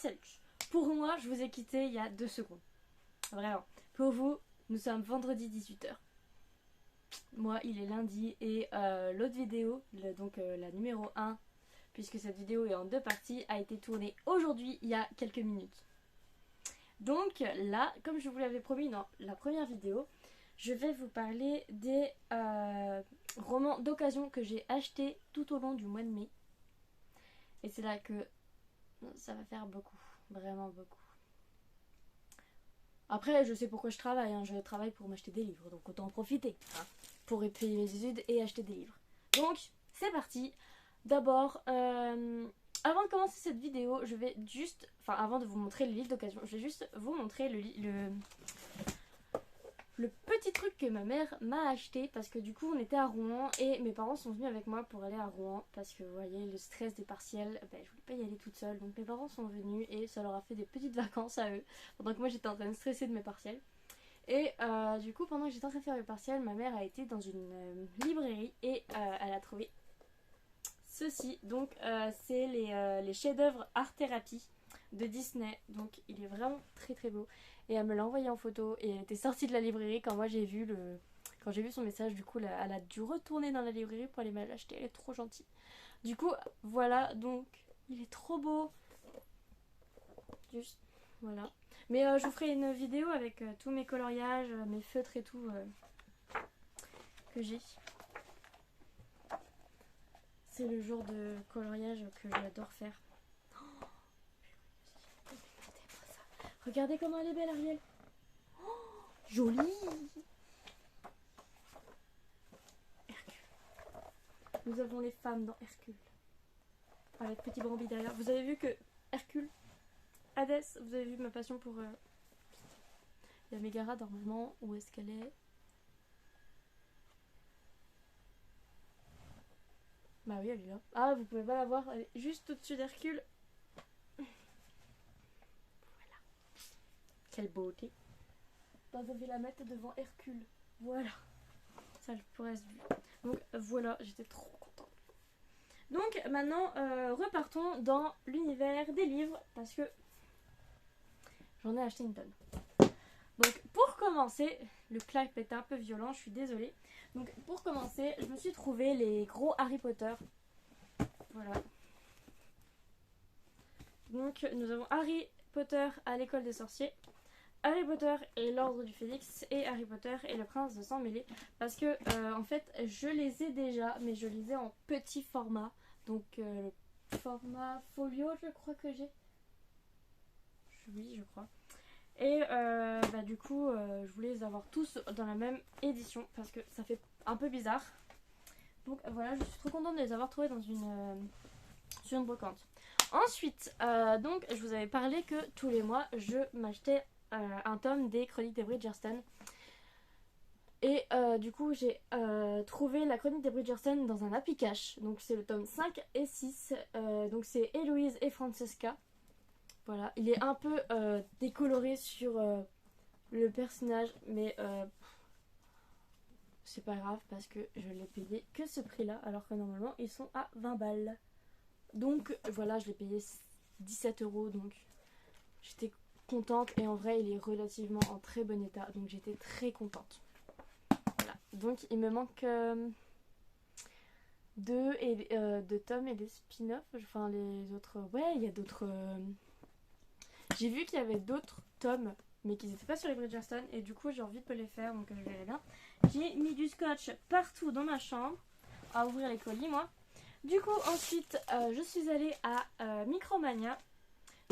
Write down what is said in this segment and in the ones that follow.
salut. Pour moi, je vous ai quitté il y a 2 secondes. Vraiment. Pour vous, nous sommes vendredi 18h. Moi, il est lundi et l'autre vidéo, donc la numéro 1, puisque cette vidéo est en 2 parties, a été tournée aujourd'hui, il y a quelques minutes. Donc là, comme je vous l'avais promis dans la première vidéo, je vais vous parler des romans d'occasion que j'ai achetés tout au long du mois de mai. Et c'est là que ça va faire beaucoup, vraiment beaucoup. Après, je sais pourquoi je travaille, hein. Je travaille pour m'acheter des livres, donc autant en profiter, hein, pour payer mes études et acheter des livres. Donc, c'est parti. D'abord, avant de commencer cette vidéo, je vais juste, enfin avant de vous montrer le livre d'occasion, je vais juste vous montrer le petit truc que ma mère m'a acheté, parce que du coup on était à Rouen et mes parents sont venus avec moi pour aller à Rouen parce que vous voyez le stress des partiels, je voulais pas y aller toute seule, donc mes parents sont venus et ça leur a fait des petites vacances à eux pendant que moi j'étais en train de stresser de mes partiels. Et du coup pendant que j'étais en train de faire mes partiels, ma mère a été dans une librairie et elle a trouvé ceci. Donc c'est les chefs-d'œuvre Art Thérapie de Disney, donc il est vraiment très très beau et elle me l'a envoyé en photo et elle était sortie de la librairie quand moi j'ai vu son message. Du coup elle a dû retourner dans la librairie pour aller me l'acheter, elle est trop gentille. Du coup voilà, donc il est trop beau, juste voilà. Mais je vous ferai une vidéo avec tous mes coloriages, mes feutres et tout que j'ai. C'est le genre de coloriage que j'adore faire. Regardez comment elle est belle, Ariel. Oh, jolie. Hercule. Nous avons les femmes dans Hercule. Avec petit Bambi derrière. Vous avez vu que Hercule, Hadès, vous avez vu ma passion pour... Il y a Mégara normalement. Où est-ce qu'elle est? Bah oui, elle est là. Ah, vous pouvez pas la voir. Elle est juste au-dessus d'Hercule. Voilà. Quelle beauté. Bah, vous devez la mettre devant Hercule. Voilà. Ça, je pourrais se voir. Donc voilà, j'étais trop contente. Donc maintenant, repartons dans l'univers des livres parce que j'en ai acheté une tonne. Donc pour commencer, le clap est un peu violent, je suis désolée. Donc pour commencer, je me suis trouvé les gros Harry Potter. Voilà. Donc nous avons Harry Potter à l'école des sorciers, Harry Potter et l'ordre du Phénix et Harry Potter et le prince de sang mêlé. Parce que en fait je les ai déjà, mais je les ai en petit format. Donc le format folio je crois que j'ai. Oui je crois. Et du coup je voulais les avoir tous dans la même édition parce que ça fait un peu bizarre. Donc voilà, je suis trop contente de les avoir trouvés dans sur une brocante. Ensuite, donc je vous avais parlé que tous les mois je m'achetais un tome des Chroniques des Bridgerton. Et du coup j'ai trouvé la Chronique des Bridgerton dans un Happy Cash. Donc c'est le tome 5 et 6. Donc c'est Héloïse et Francesca. Voilà, il est un peu décoloré sur le personnage, mais c'est pas grave parce que je l'ai payé que ce prix-là, alors que normalement ils sont à 20 balles. Donc voilà, je l'ai payé 17 €, donc j'étais contente et en vrai il est relativement en très bon état, donc j'étais très contente. Voilà, donc il me manque deux tomes et des spin-offs, enfin les autres, ouais il y a d'autres... J'ai vu qu'il y avait d'autres tomes, mais qu'ils n'étaient pas sur les Bridgerton, et du coup j'ai envie de les faire, donc je verrai bien. J'ai mis du scotch partout dans ma chambre, à ouvrir les colis moi. Du coup ensuite je suis allée à Micromania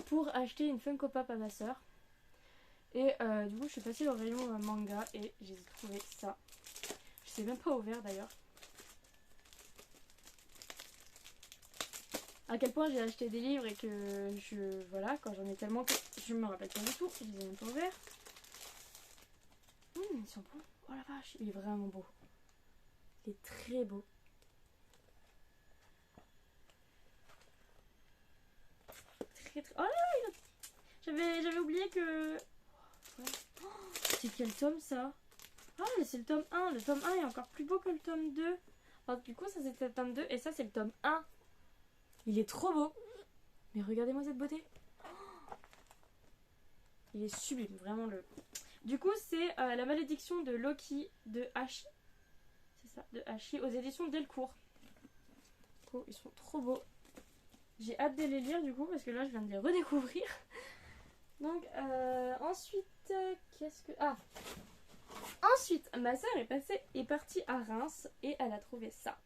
pour acheter une Funko Pop à ma soeur. Et du coup je suis passée au rayon manga et j'ai trouvé ça. Je sais même pas ouvert d'ailleurs. À quel point j'ai acheté des livres et que voilà, quand j'en ai tellement que je me rappelle pas du tout, je les ai même pas ouverts. Ils sont beaux. Oh la vache, il est vraiment beau. Il est très beau. Très très... Oh là, j'avais oublié que... Oh, c'est quel tome ça? Ah mais c'est le tome 1. Le tome 1 est encore plus beau que le tome 2. Enfin, du coup ça c'était le tome 2 et ça c'est le tome 1. Il est trop beau. Mais regardez-moi cette beauté. Il est sublime, vraiment le... Du coup, c'est La malédiction de Loki de Hachi. C'est ça, de Hachi, aux éditions Delcourt. Oh, ils sont trop beaux. J'ai hâte de les lire du coup, parce que là, je viens de les redécouvrir. Donc, ensuite, qu'est-ce que... Ah, ensuite, ma soeur est partie à Reims et elle a trouvé ça.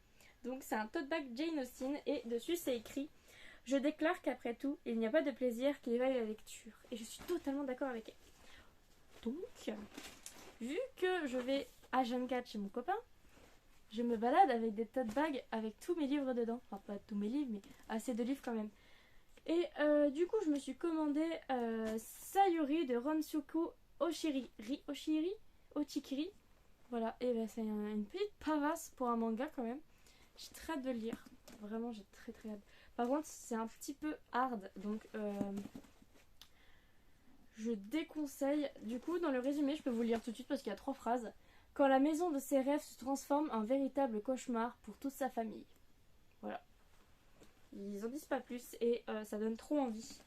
Donc, c'est un tote bag Jane Austen et dessus, c'est écrit: je déclare qu'après tout, il n'y a pas de plaisir qui éveille la lecture. Et je suis totalement d'accord avec elle. Donc, vu que je vais à Jeanne 4 chez mon copain, je me balade avec des tote bags avec tous mes livres dedans. Enfin, pas tous mes livres, mais assez de livres quand même. Et du coup, je me suis commandé Sayuri de Ronsuku Ochikiri. Voilà, et ben, c'est une petite pavasse pour un manga quand même. J'ai très hâte de le lire. Vraiment, j'ai très très hâte. Par contre, c'est un petit peu hard, donc je déconseille. Du coup, dans le résumé, je peux vous le lire tout de suite parce qu'il y a 3 phrases. Quand la maison de ses rêves se transforme en véritable cauchemar pour toute sa famille. Voilà. Ils en disent pas plus et ça donne trop envie.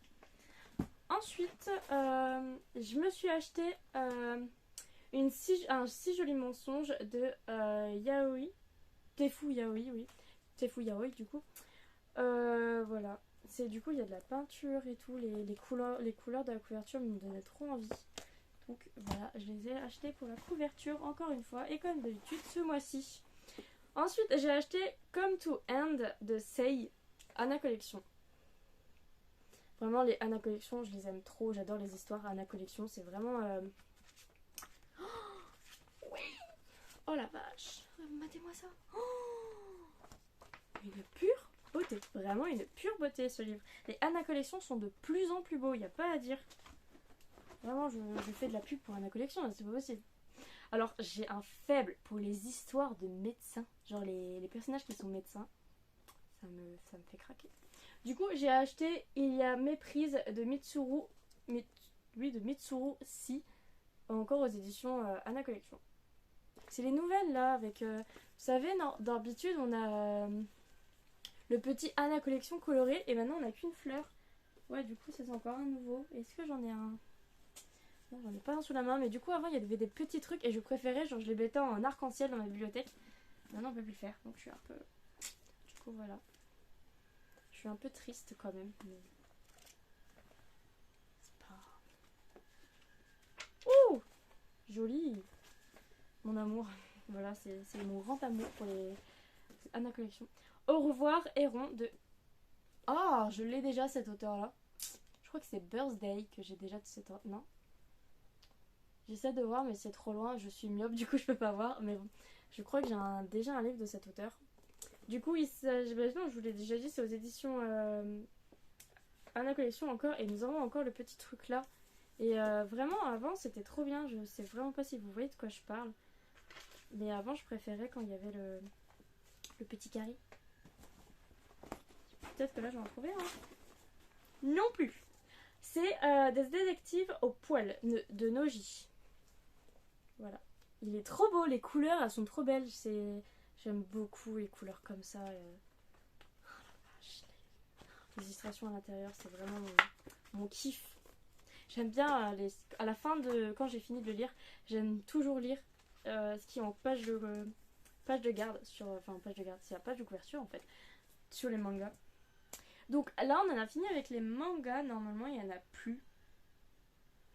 Ensuite, je me suis acheté un si joli mensonge de Yaoi. Tefu Yaoi, oui. Tefu Yaoi, du coup. Voilà. Du coup, il y a de la peinture et tout. Les couleurs de la couverture me donnaient trop envie. Donc voilà, je les ai achetés pour la couverture encore une fois. Et comme d'habitude, ce mois-ci. Ensuite, j'ai acheté Come to End de Sei, Anna Collection. Vraiment, les Anna Collection, je les aime trop. J'adore les histoires Anna Collection. C'est vraiment... Oh, oui. Oh la vache. Matez-moi ça. Oh, une pure beauté. Vraiment une pure beauté, ce livre. Les Anna Collection sont de plus en plus beaux. Il n'y a pas à dire. Vraiment, je fais de la pub pour Anna Collection. C'est pas possible. Alors, j'ai un faible pour les histoires de médecins. Genre les personnages qui sont médecins. Ça me fait craquer. Du coup, j'ai acheté Il y a méprise de Mitsuru Si, encore aux éditions Anna Collection. C'est les nouvelles là, avec... vous savez, d'habitude, on a le petit Anna Collection coloré, et maintenant on n'a qu'une fleur. Ouais, du coup, c'est encore un nouveau. Est-ce que j'en ai un? Non, j'en ai pas un sous la main, mais du coup, avant, il y avait des petits trucs, et je préférais, genre, je les mettais en arc-en-ciel dans ma bibliothèque. Maintenant, on peut plus le faire, donc je suis un peu... Du coup, voilà. Je suis un peu triste quand même, mais... C'est pas... Ouh, joli. Mon amour. Voilà, c'est mon grand amour pour les Anna Collection. Au revoir, Héron de... Ah, je l'ai déjà, cet auteur-là. Je crois que c'est Birthday que j'ai déjà de cet auteur. Non. J'essaie de voir, mais c'est trop loin. Je suis myope, du coup, je peux pas voir. Mais bon, je crois que j'ai déjà un livre de cet auteur. Du coup, je vous l'ai déjà dit, c'est aux éditions Anna Collection encore. Et nous avons encore le petit truc là. Et vraiment, avant, c'était trop bien. Je sais vraiment pas si vous voyez de quoi je parle. Mais avant, je préférais quand il y avait le petit carré. Peut-être que là, je vais en trouver un. Non plus. C'est des détectives au poil de Noji. Voilà. Il est trop beau. Les couleurs, elles sont trop belles. J'aime beaucoup les couleurs comme ça. Oh la vache. Les illustrations à l'intérieur, c'est vraiment mon kiff. J'aime bien à la fin de... Quand j'ai fini de le lire, j'aime toujours lire ce qui est en page de garde. Enfin, page de garde, c'est la page de couverture en fait. Sur les mangas. Donc là, on en a fini avec les mangas. Normalement, il n'y en a plus.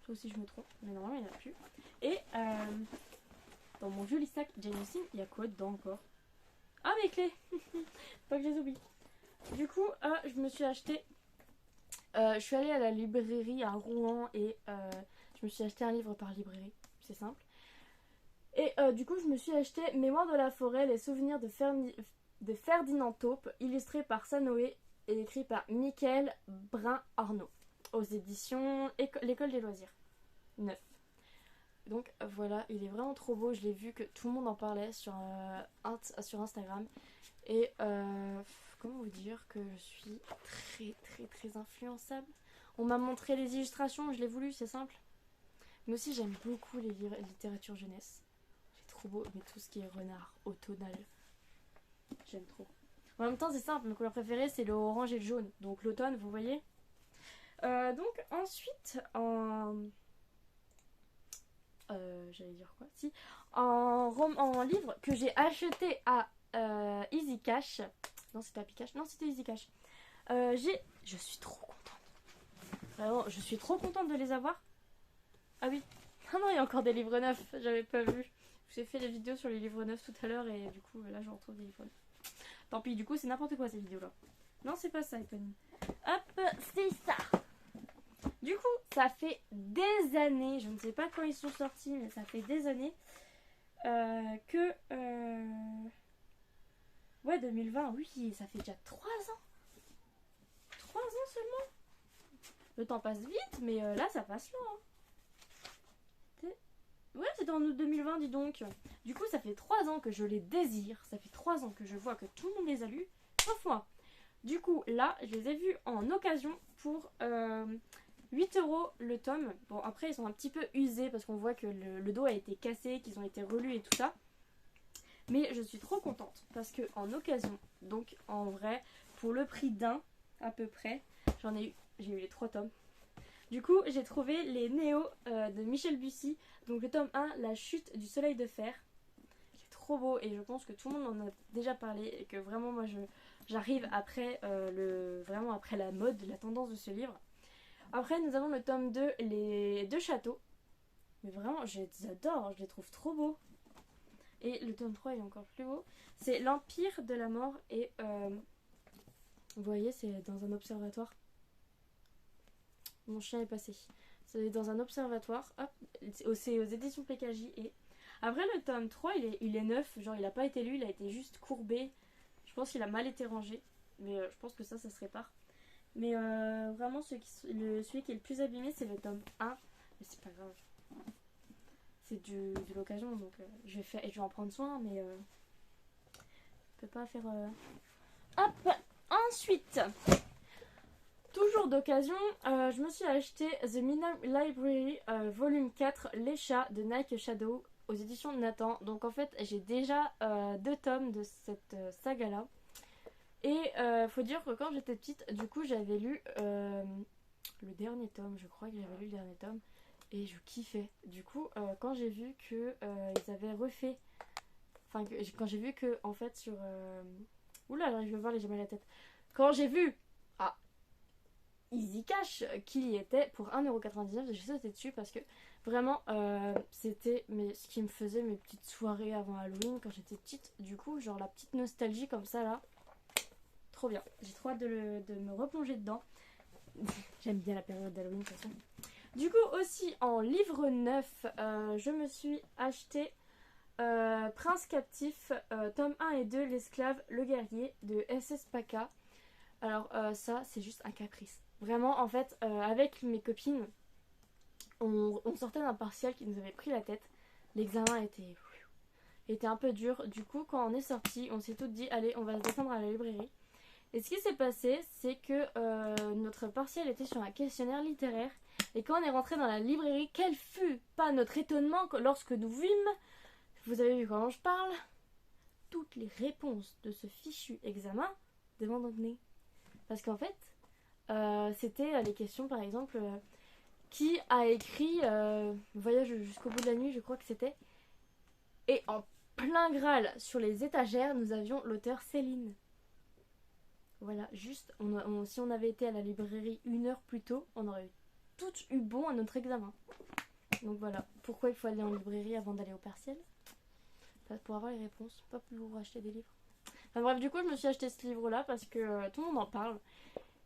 Sauf si je me trompe. Mais normalement, il n'y en a plus. Et dans mon joli sac Jane Austen, il y a quoi dedans encore? Ah, mes clés. Pas que je les oublie. Du coup, je me suis acheté... je suis allée à la librairie à Rouen et je me suis acheté un livre par librairie. C'est simple. Et du coup, je me suis acheté Mémoire de la forêt, les souvenirs de Ferdinand Taupe, illustré par Sanoé et écrit par Michael Brun-Arnaud, aux éditions L'École des loisirs. 9. Donc voilà, il est vraiment trop beau. Je l'ai vu que tout le monde en parlait sur Instagram. Et comment vous dire que je suis très très très influençable. On m'a montré les illustrations, je l'ai voulu, c'est simple. Mais aussi j'aime beaucoup les littératures jeunesse. C'est trop beau, mais tout ce qui est renard, automnal, j'aime trop. En même temps c'est simple, mes couleurs préférées c'est le orange et le jaune. Donc l'automne, vous voyez. Donc ensuite, en j'allais dire quoi, si, en livre que j'ai acheté à Easy Cash. Non, c'était Happy Cash. Non, c'était Easy Cash. Je suis trop contente. Vraiment, je suis trop contente de les avoir. Ah oui. Ah non, il y a encore des livres neufs. J'avais pas vu. J'ai fait des vidéos sur les livres neufs tout à l'heure et du coup, là, je retrouve des livres neufs. Tant pis, du coup, c'est n'importe quoi ces vidéos-là. Non, c'est pas ça, Epony. Hop, c'est ça. Du coup, ça fait des années, je ne sais pas quand ils sont sortis, mais ça fait des années que... Ouais, 2020, oui, ça fait déjà 3 ans. 3 ans seulement. Le temps passe vite, mais là, ça passe lent. Hein. Ouais, c'était en août 2020, dis donc. Du coup, ça fait 3 ans que je les désire. Ça fait 3 ans que je vois que tout le monde les a lus, sauf moi. Du coup, là, je les ai vus en occasion pour 8 € le tome. Bon, après, ils sont un petit peu usés parce qu'on voit que le dos a été cassé, qu'ils ont été relus et tout ça. Mais je suis trop contente parce que en occasion, donc en vrai, pour le prix d'un à peu près, j'ai eu les 3 tomes. Du coup, j'ai trouvé les Néo de Michel Bussy. Donc le tome 1, La chute du soleil de fer. Qui est trop beau et je pense que tout le monde en a déjà parlé et que vraiment moi j'arrive après vraiment après la mode, la tendance de ce livre. Après, nous avons le tome 2, Les deux châteaux. Mais vraiment, je les adore, je les trouve trop beaux. Et le tome 3 est encore plus beau. C'est L'Empire de la mort et... vous voyez, c'est dans un observatoire. Mon chien est passé. C'est dans un observatoire. Hop, c'est aux éditions PKJ. Et après, le tome 3, il est neuf. Genre, il n'a pas été lu, il a été juste courbé. Je pense qu'il a mal été rangé. Mais je pense que ça se répare. Mais vraiment, celui qui est le plus abîmé, c'est le tome 1. Mais c'est pas grave. C'est de l'occasion, donc je vais en prendre soin, mais je peux pas faire... Hop. Ensuite, toujours d'occasion, je me suis acheté The Midnight Library volume 4, Les chats de Nike Shadow aux éditions de Nathan. Donc en fait, j'ai déjà 2 tomes de cette saga-là. Et faut dire que quand j'étais petite, du coup, j'avais lu le dernier tome, je crois que j'avais lu le dernier tome. Et je kiffais. Du coup, quand j'ai vu que ils avaient refait... Enfin, quand j'ai vu que, en fait, sur... Oula, j'arrive à voir, j'ai mal à la tête. Quand j'ai vu... Ah, Easy Cash, qu'il y était pour 1,99€, j'ai sauté dessus parce que vraiment, c'était ce qui me faisait mes petites soirées avant Halloween quand j'étais petite. Du coup, genre la petite nostalgie comme ça, là. Trop bien. J'ai trop hâte de me replonger dedans. J'aime bien la période d'Halloween, de toute façon. Du coup, aussi en livre neuf, je me suis acheté Prince captif, tome 1 et 2, L'esclave, le guerrier de SS Paka. Alors, ça, c'est juste un caprice. Vraiment, en fait, avec mes copines, on sortait d'un partiel qui nous avait pris la tête. L'examen était un peu dur. Du coup, quand on est sorti, on s'est toutes dit, allez, on va se descendre à la librairie. Et ce qui s'est passé, c'est que notre partiel était sur un questionnaire littéraire. Et quand on est rentré dans la librairie, quel fut pas notre étonnement lorsque nous vîmes, vous avez vu comment je parle, toutes les réponses de ce fichu examen devant notre nez. Parce qu'en fait, c'était les questions par exemple, qui a écrit Voyage jusqu'au bout de la nuit, je crois que c'était. Et en plein Graal, sur les étagères, nous avions l'auteur Céline. Voilà, juste, si on avait été à la librairie 1 heure plus tôt, on aurait toutes eu bon à notre examen. Donc voilà, pourquoi il faut aller en librairie avant d'aller au partiel? Pour avoir les réponses, pas pour acheter des livres. Enfin bref, du coup, je me suis acheté ce livre-là parce que tout le monde en parle.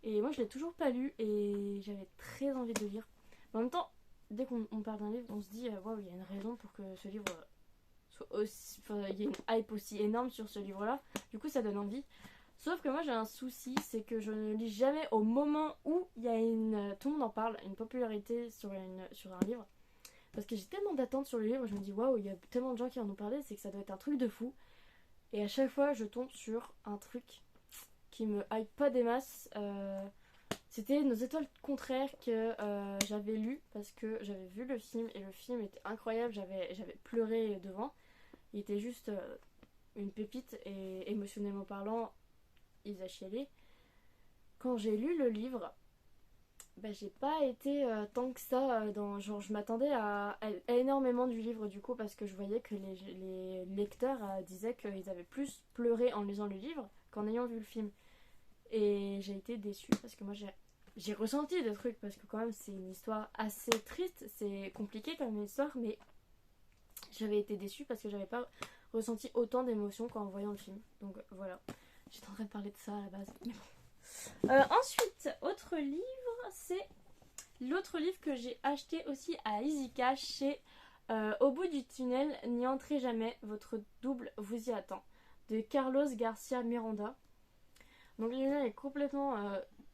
Et moi, je l'ai toujours pas lu et j'avais très envie de le lire. En même temps, dès qu'on parle d'un livre, on se dit, waouh, il y a une raison pour que ce livre soit aussi... Enfin, il y a une hype aussi énorme sur ce livre-là. Du coup, ça donne envie. Sauf que moi j'ai un souci, c'est que je ne lis jamais au moment où il y a tout le monde en parle, une popularité sur un livre. Parce que j'ai tellement d'attentes sur le livre, je me dis waouh, il y a tellement de gens qui en ont parlé, c'est que ça doit être un truc de fou. Et à chaque fois je tombe sur un truc qui me hype pas des masses. C'était Nos étoiles contraires que j'avais lu parce que j'avais vu le film et le film était incroyable, j'avais pleuré devant. Il était juste une pépite et émotionnellement parlant, ils a chialé. Quand j'ai lu le livre, bah, j'ai pas été tant que ça dans genre je m'attendais à énormément du livre du coup parce que je voyais que les lecteurs disaient qu'ils avaient plus pleuré en lisant le livre qu'en ayant vu le film. Et j'ai été déçue parce que moi j'ai ressenti des trucs parce que quand même c'est une histoire assez triste, c'est compliqué comme histoire mais j'avais été déçue parce que j'avais pas ressenti autant d'émotions qu'en voyant le film. Donc voilà, j'étais en train de parler de ça à la base. Mais bon. Ensuite, autre livre, c'est l'autre livre que j'ai acheté aussi à Easy Cash, c'est Au bout du tunnel, n'y entrez jamais, votre double vous y attend, de Carlos Garcia Miranda. Donc le livre est complètement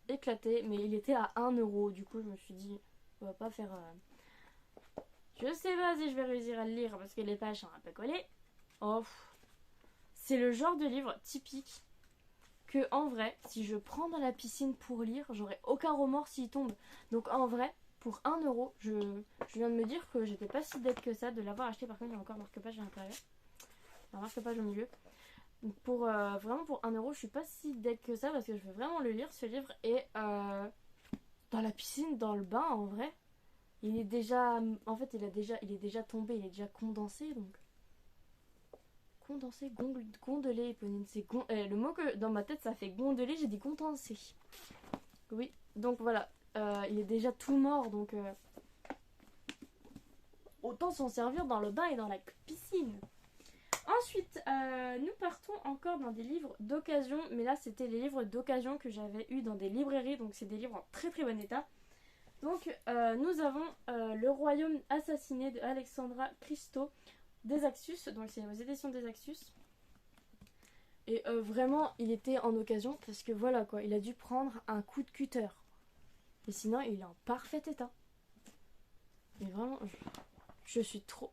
éclaté, mais il était à 1€. Du coup, je me suis dit, on va pas faire. Je sais pas si je vais réussir à le lire parce que les pages sont un peu collées. Oh, c'est le genre de livre typique que en vrai, si je prends dans la piscine pour lire, j'aurais aucun remords s'il tombe. Donc en vrai, pour 1€, je viens de me dire que j'étais pas si bête que ça de l'avoir acheté. Par contre, il y a encore marque-page à l'intérieur. Un marque-page au milieu. Donc pour vraiment pour 1€, je suis pas si bête que ça parce que je veux vraiment le lire ce livre. Et dans la piscine, dans le bain, en vrai, il est déjà. En fait, il est déjà tombé, il est déjà condensé donc. Condensé, gondolé, éponyme. C'est le mot que dans ma tête ça fait gondoler, j'ai dit condensé. Oui, donc voilà. Il est déjà tout mort, donc autant s'en servir dans le bain et dans la piscine. Ensuite, nous partons encore dans des livres d'occasion, mais là c'était les livres d'occasion que j'avais eu dans des librairies, donc c'est des livres en très très bon état. Donc nous avons Le Royaume assassiné de Alexandra Christo des Axus, donc c'est aux éditions des Axus. Et vraiment, il était en occasion parce que voilà quoi, il a dû prendre un coup de cutter. Et sinon, il est en parfait état. Mais vraiment, je suis trop.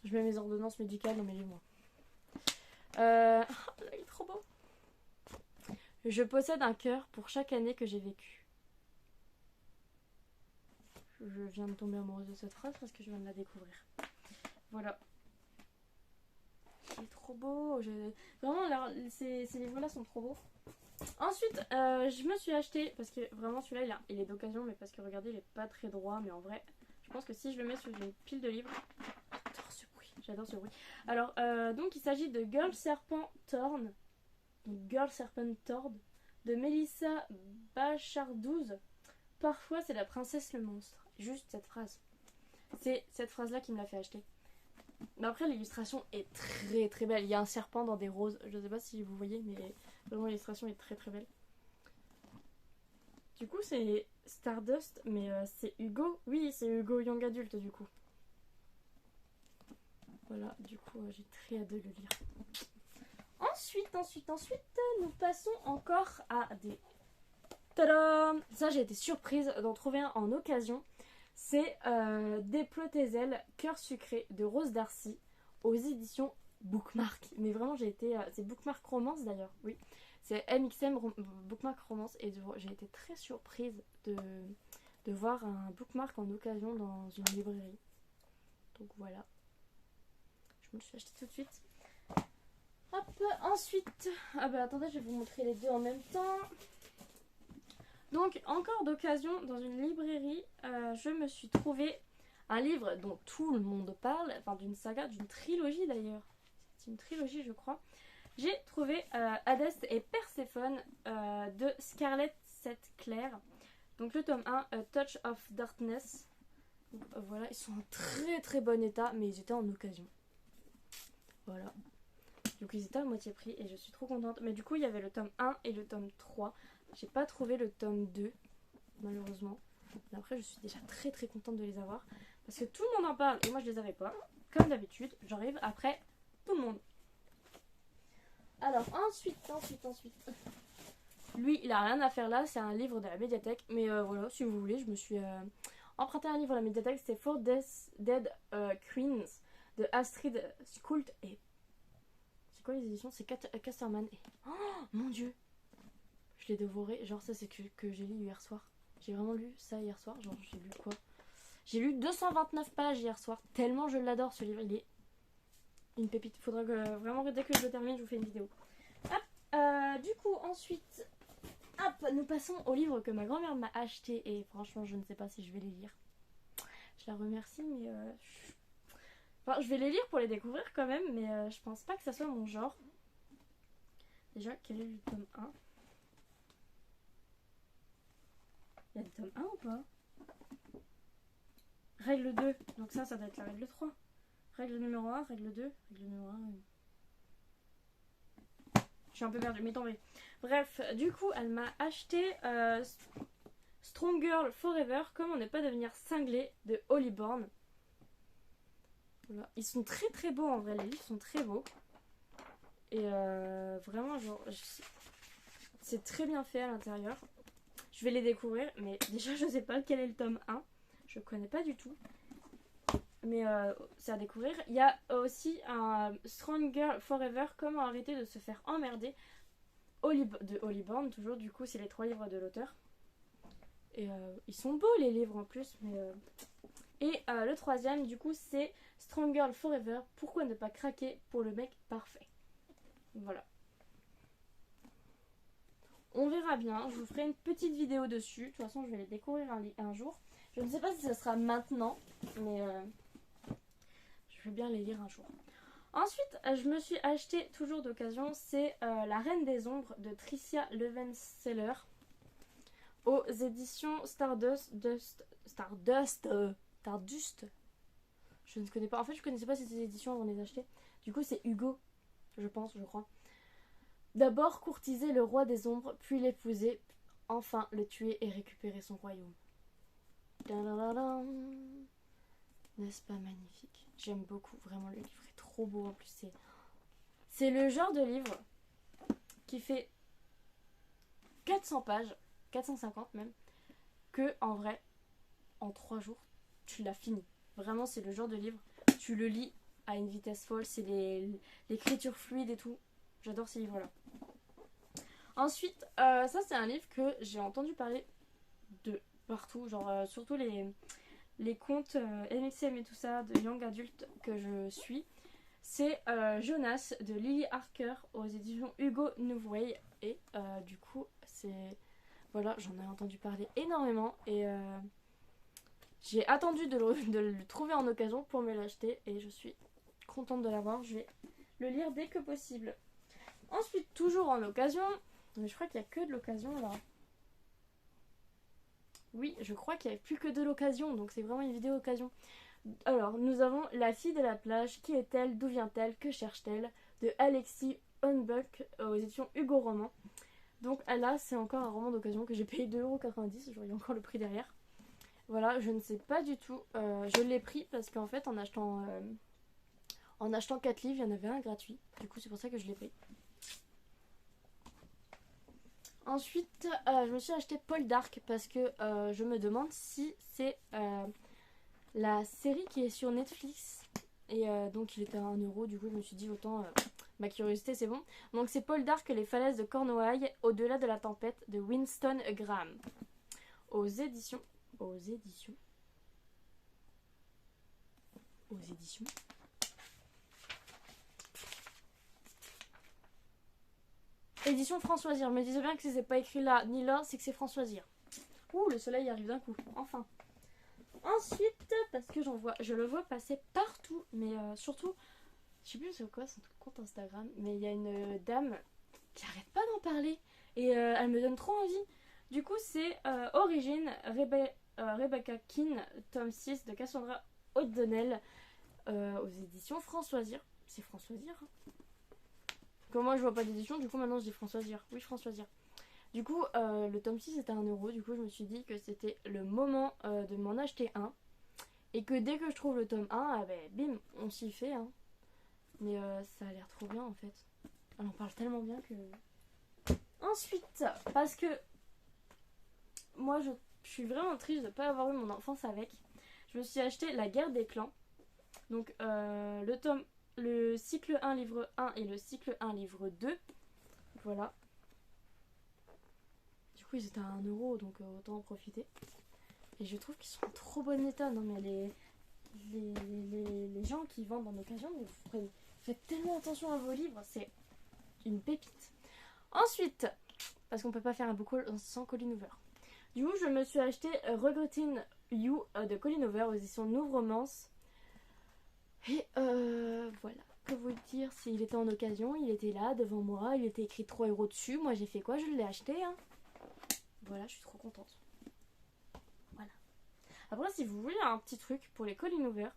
Je mets mes ordonnances médicales dans mes livres. Là, il est trop beau. Je possède un cœur pour chaque année que j'ai vécue. Je viens de tomber amoureuse de cette phrase parce que je viens de la découvrir. Voilà. Il est trop beau. Vraiment, ces livres-là sont trop beaux. Ensuite, je me suis acheté, parce que vraiment celui-là, il est d'occasion, mais parce que regardez, il est pas très droit. Mais en vrai, je pense que si je le mets sur une pile de livres... J'adore ce bruit. Alors, donc il s'agit de Girl Serpent Torn. Donc Girl Serpent Tord de Mélissa Bachardouz. Parfois, c'est la princesse le monstre. Juste cette phrase. C'est cette phrase-là qui me l'a fait acheter. Mais après, l'illustration est très très belle. Il y a un serpent dans des roses. Je sais pas si vous voyez, mais vraiment, l'illustration est très très belle. Du coup, c'est Stardust, mais c'est Hugo. Oui, c'est Hugo Young Adult, du coup. Voilà, du coup, j'ai très hâte de le lire. Ensuite, nous passons encore à des... Tadam! Ça, j'ai été surprise d'en trouver un en occasion. C'est Déploie tes ailes, cœur sucré de Rose Darcy aux éditions Bookmark. Mais vraiment, j'ai été... c'est Bookmark Romance d'ailleurs, oui. C'est MXM Bookmark Romance et j'ai été très surprise de voir un bookmark en occasion dans une librairie. Donc voilà. Je me le suis acheté tout de suite. Hop, ensuite... Ah bah attendez, je vais vous montrer les deux en même temps. Donc, encore d'occasion, dans une librairie, je me suis trouvé un livre dont tout le monde parle, enfin d'une saga, d'une trilogie d'ailleurs. C'est une trilogie, je crois. J'ai trouvé Hadès et Perséphone de Scarlett Seth Clare. Donc le tome 1, A Touch of Darkness. Donc, voilà, ils sont en très très bon état, mais ils étaient en occasion. Voilà. Donc ils étaient à moitié prix et je suis trop contente. Mais du coup, il y avait le tome 1 et le tome 3. J'ai pas trouvé le tome 2, malheureusement. Mais après, je suis déjà très très contente de les avoir. Parce que tout le monde en parle et moi je les avais pas. Comme d'habitude, j'arrive après tout le monde. Alors, ensuite. Lui, il a rien à faire là. C'est un livre de la médiathèque. Mais voilà, si vous voulez, je me suis emprunté un livre à la médiathèque. C'est Four Dead Queens de Astrid Skult et... C'est quoi les éditions? C'est Casterman et... Oh mon dieu! Je l'ai dévoré. Genre ça c'est que j'ai lu hier soir. J'ai vraiment lu ça hier soir. Genre j'ai lu quoi? J'ai lu 229 pages hier soir. Tellement je l'adore ce livre. Il est une pépite. Faudra que vraiment dès que je le termine je vous fais une vidéo. Hop. Du coup ensuite nous passons au livre que ma grand-mère m'a acheté et franchement je ne sais pas si je vais les lire. Je la remercie mais enfin, je vais les lire pour les découvrir quand même mais je pense pas que ça soit mon genre. Déjà quel est le tome 1? Il y a le tome 1 ou pas? Règle 2, donc ça doit être la règle 3. Règle numéro 1, règle 2, règle numéro 1. Je suis un peu perdue, mais tombée. Bref, du coup, elle m'a acheté Strong Girl Forever, comment ne pas devenir cinglé de Holly Born. Voilà. Ils sont très très beaux en vrai, les livres sont très beaux. Et vraiment, genre, c'est très bien fait à l'intérieur. Je vais les découvrir, mais déjà, je sais pas quel est le tome 1. Je connais pas du tout. Mais c'est à découvrir. Il y a aussi un Strong Girl Forever, comment arrêter de se faire emmerder de Holly Born, toujours. Du coup, c'est les 3 livres de l'auteur. Et ils sont beaux les livres en plus. Mais, et le 3e, du coup, c'est Strong Girl Forever. Pourquoi ne pas craquer pour le mec parfait? Voilà. On verra bien. Je vous ferai une petite vidéo dessus. De toute façon, je vais les découvrir un jour. Je ne sais pas si ça sera maintenant, mais je vais bien les lire un jour. Ensuite, je me suis acheté, toujours d'occasion, c'est La Reine des Ombres de Tricia Levenseller aux éditions Stardust. Je ne connais pas. En fait, je connaissais pas ces éditions avant de les acheter. Du coup, c'est Hugo, je crois. D'abord courtiser le roi des ombres, puis l'épouser, enfin le tuer et récupérer son royaume. N'est-ce pas magnifique? J'aime beaucoup, vraiment le livre est trop beau en plus. C'est le genre de livre qui fait 400 pages, 450 même, que en vrai, en 3 jours, tu l'as fini. Vraiment, c'est le genre de livre, tu le lis à une vitesse folle, c'est l'écriture fluide et tout. J'adore ces livres-là. Ensuite, ça c'est un livre que j'ai entendu parler de partout, genre surtout les contes MXM et tout ça de Young Adult que je suis. C'est Jonas de Lily Harker aux éditions Hugo Nouveau. Et du coup, c'est... Voilà, j'en ai entendu parler énormément et j'ai attendu de le trouver en occasion pour me l'acheter et je suis contente de l'avoir. Je vais le lire dès que possible. Ensuite, toujours en occasion, mais je crois qu'il n'y a que de l'occasion là. Oui, je crois qu'il n'y avait plus que de l'occasion, donc c'est vraiment une vidéo occasion. Alors, nous avons La fille de la plage. Qui est-elle? D'où vient-elle? Que cherche-t-elle? De Alexis Honbuck aux éditions Hugo Roman. Donc là, c'est encore un roman d'occasion que j'ai payé 2,90 €. Je voyais encore le prix derrière. Voilà, je ne sais pas du tout. Je l'ai pris parce qu'en fait, en achetant 4 livres, il y en avait un gratuit. Du coup, c'est pour ça que je l'ai pris. Ensuite, je me suis acheté Paul Dark parce que je me demande si c'est la série qui est sur Netflix. Et donc il était à 1 €, du coup je me suis dit autant ma curiosité c'est bon. Donc c'est Paul Dark, Les falaises de Cornouailles, Au-delà de la tempête de Winston Graham. Aux éditions. Édition Françoisir. Me disais bien que si c'est pas écrit là ni là, c'est que c'est Françoisir. Ouh, le soleil arrive d'un coup, enfin. Ensuite, parce que je le vois passer partout, mais surtout, je sais plus c'est quoi son compte Instagram, mais il y a une dame qui arrête pas d'en parler et elle me donne trop envie. Du coup, c'est Origine, Rebecca Keane, tome 6 de Cassandra O'Donnell aux éditions Françoisir. C'est Françoisir hein. Comme moi je vois pas d'édition, du coup maintenant je dis Françoisir. Oui, Françoisir. Du coup, le tome 6 était à 1 €. Du coup, je me suis dit que c'était le moment de m'en acheter un. Et que dès que je trouve le tome 1, ben, bim, on s'y fait. Hein. Mais ça a l'air trop bien en fait. Elle en parle tellement bien que... Ensuite, parce que moi je suis vraiment triste de ne pas avoir eu mon enfance avec, je me suis acheté La guerre des clans. Donc le cycle 1 livre 1 et le cycle 1 livre 2. Voilà. Du coup ils étaient à 1 €, donc autant en profiter. Et je trouve qu'ils sont en trop bon état. Non mais les gens qui vendent en occasion, faites tellement attention à vos livres, c'est une pépite. Ensuite, parce qu'on peut pas faire un book haul sans Colleen Hoover. Du coup, je me suis acheté Regretting You de Colleen Hoover aux éditions Nouveau Romance. Et voilà. Que vous dire, s'il était en occasion, il était là devant moi, il était écrit 3 € dessus. Moi j'ai fait quoi? Je l'ai acheté. Hein. Voilà, je suis trop contente. Voilà. Après, si vous voulez un petit truc pour les Colleen Hoover,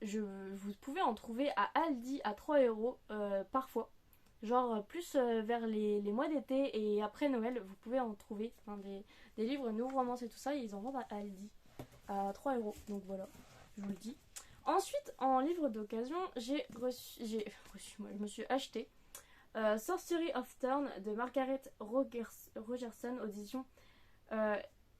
vous pouvez en trouver à Aldi à 3 € parfois. Genre plus vers les mois d'été et après Noël, vous pouvez en trouver des livres, nos romances et tout ça, ils en vendent à Aldi à 3 €. Donc voilà, je vous le dis. Ensuite, en livre d'occasion, moi, je me suis acheté Sorcery of Thorn de Margaret Rogerson, audition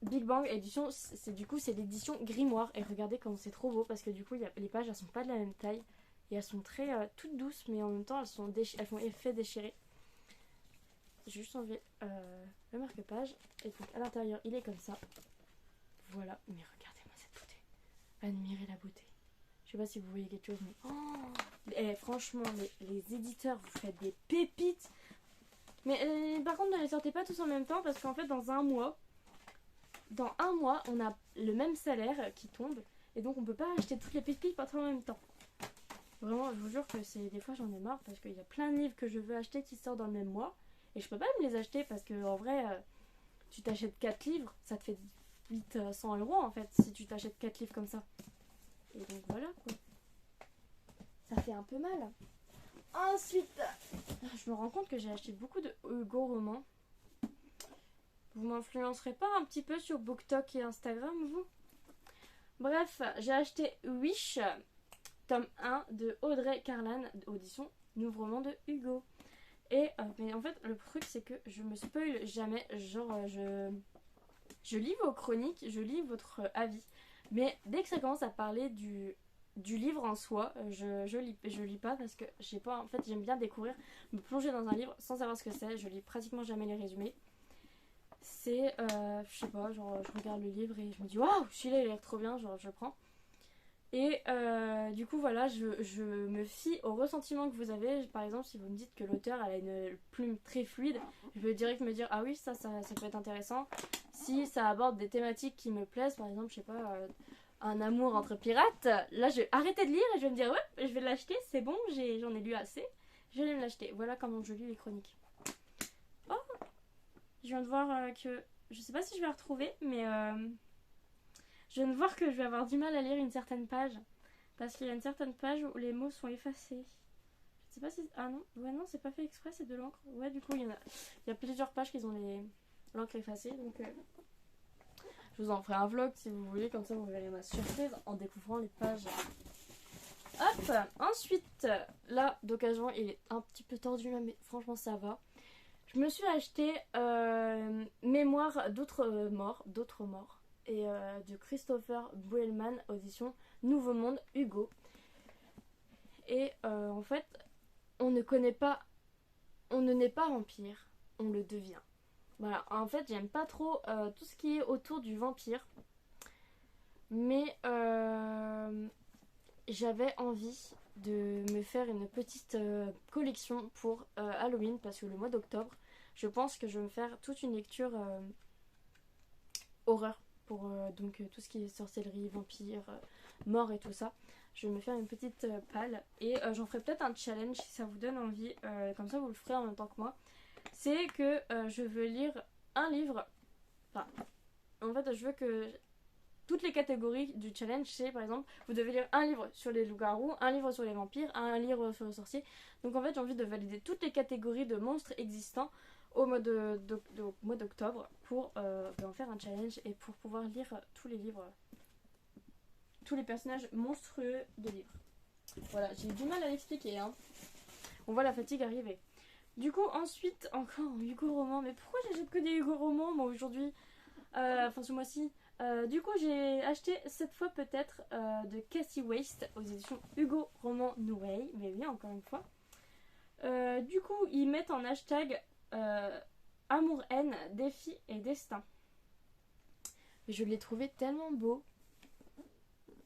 Big Bang, édition, c'est l'édition Grimoire. Et regardez comme c'est trop beau parce que du coup, les pages elles sont pas de la même taille et elles sont très toutes douces, mais en même temps elles font effet déchiré. J'ai juste enlevé le marque-page et donc à l'intérieur il est comme ça. Voilà, mais regardez-moi cette beauté. Admirez la beauté. Je sais pas si vous voyez quelque chose, mais franchement, les éditeurs, vous faites des pépites. Mais par contre, ne les sortez pas tous en même temps parce qu'en fait, dans un mois, on a le même salaire qui tombe et donc on peut pas acheter toutes les pépites en même temps. Vraiment, je vous jure que des fois j'en ai marre parce qu'il y a plein de livres que je veux acheter qui sortent dans le même mois et je peux pas me les acheter parce que en vrai, tu t'achètes 4 livres, ça te fait vite 100 € en fait si tu t'achètes 4 livres comme ça. Et donc voilà quoi. Ça fait un peu mal. Ensuite, je me rends compte que j'ai acheté beaucoup de Hugo romans. Vous m'influencerez pas un petit peu sur BookTok et Instagram, vous? Bref, j'ai acheté Wish, tome 1 de Audrey Carlan, audition Nouveau roman de Hugo. Et mais en fait, le truc c'est que je me spoil jamais. Genre, je lis vos chroniques, je lis votre avis. Mais dès que ça commence à parler du livre en soi, je lis pas parce que j'ai pas, en fait, j'aime bien découvrir, me plonger dans un livre sans savoir ce que c'est. Je lis pratiquement jamais les résumés. C'est, je sais pas, genre je regarde le livre et je me dis waouh, celui-là il a l'air trop bien, genre je le prends. Et du coup voilà, je me fie au ressentiment que vous avez. Par exemple, si vous me dites que l'auteur elle a une plume très fluide, je vais direct me dire ah oui, ça peut être intéressant. Si ça aborde des thématiques qui me plaisent, par exemple, je sais pas, un amour entre pirates, là je vais arrêter de lire et je vais me dire ouais, je vais l'acheter, c'est bon, j'en ai lu assez, je vais me l'acheter. Voilà comment je lis les chroniques. Oh, je viens de voir que, je sais pas si je vais retrouver, mais je viens de voir que je vais avoir du mal à lire une certaine page. Parce qu'il y a une certaine page où les mots sont effacés. Je sais pas si... Ah non, ouais non, c'est pas fait exprès, c'est de l'encre. Ouais, du coup, il y a plusieurs pages qui ont l'encre effacée. Donc, je vous en ferai un vlog si vous voulez. Comme ça, vous verrez ma surprise en découvrant les pages. Hop. Ensuite, là, d'occasion, il est un petit peu tordu là, mais franchement, ça va. Je me suis acheté Mémoire d'autres morts. Et de Christopher Buehlman, audition Nouveau Monde, Hugo. Et en fait, on ne naît pas vampire, on le devient. Voilà, en fait, j'aime pas trop tout ce qui est autour du vampire. Mais j'avais envie de me faire une petite collection pour Halloween, parce que le mois d'octobre, je pense que je vais me faire toute une lecture horreur. Pour donc tout ce qui est sorcellerie, vampire, mort et tout ça. Je vais me faire une petite palle et j'en ferai peut-être un challenge si ça vous donne envie, comme ça vous le ferez en même temps que moi. C'est que je veux lire un livre, enfin en fait je veux que toutes les catégories du challenge, c'est par exemple vous devez lire un livre sur les loups-garous, un livre sur les vampires, un livre sur les sorciers. Donc en fait j'ai envie de valider toutes les catégories de monstres existants au mois d'octobre pour en faire un challenge et pour pouvoir lire tous les livres, tous les personnages monstrueux de livres. Voilà, j'ai du mal à l'expliquer, hein. On voit la fatigue arriver. Du coup, ensuite, encore un Hugo roman. Mais pourquoi j'achète que des Hugo romans, moi, aujourd'hui? Enfin, ce mois-ci. Du coup, j'ai acheté cette fois peut-être de Cassie Waste aux éditions Hugo Roman No Way. Mais oui, encore une fois. Du coup, ils mettent en hashtag amour-haine, défi et destin. Je l'ai trouvé tellement beau.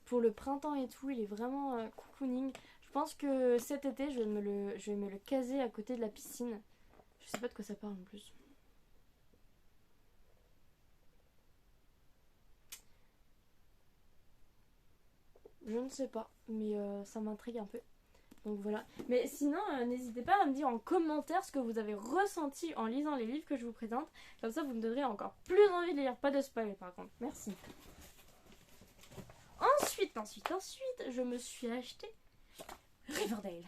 Pour le printemps et tout, il est vraiment cocooning. Je pense que cet été, je vais me le caser à côté de la piscine. Je sais pas de quoi ça parle en plus. Je ne sais pas, mais ça m'intrigue un peu. Donc voilà. Mais sinon, n'hésitez pas à me dire en commentaire ce que vous avez ressenti en lisant les livres que je vous présente. Comme ça, vous me donnerez encore plus envie de lire. Pas de spoiler par contre. Merci. Ensuite, je me suis acheté Riverdale.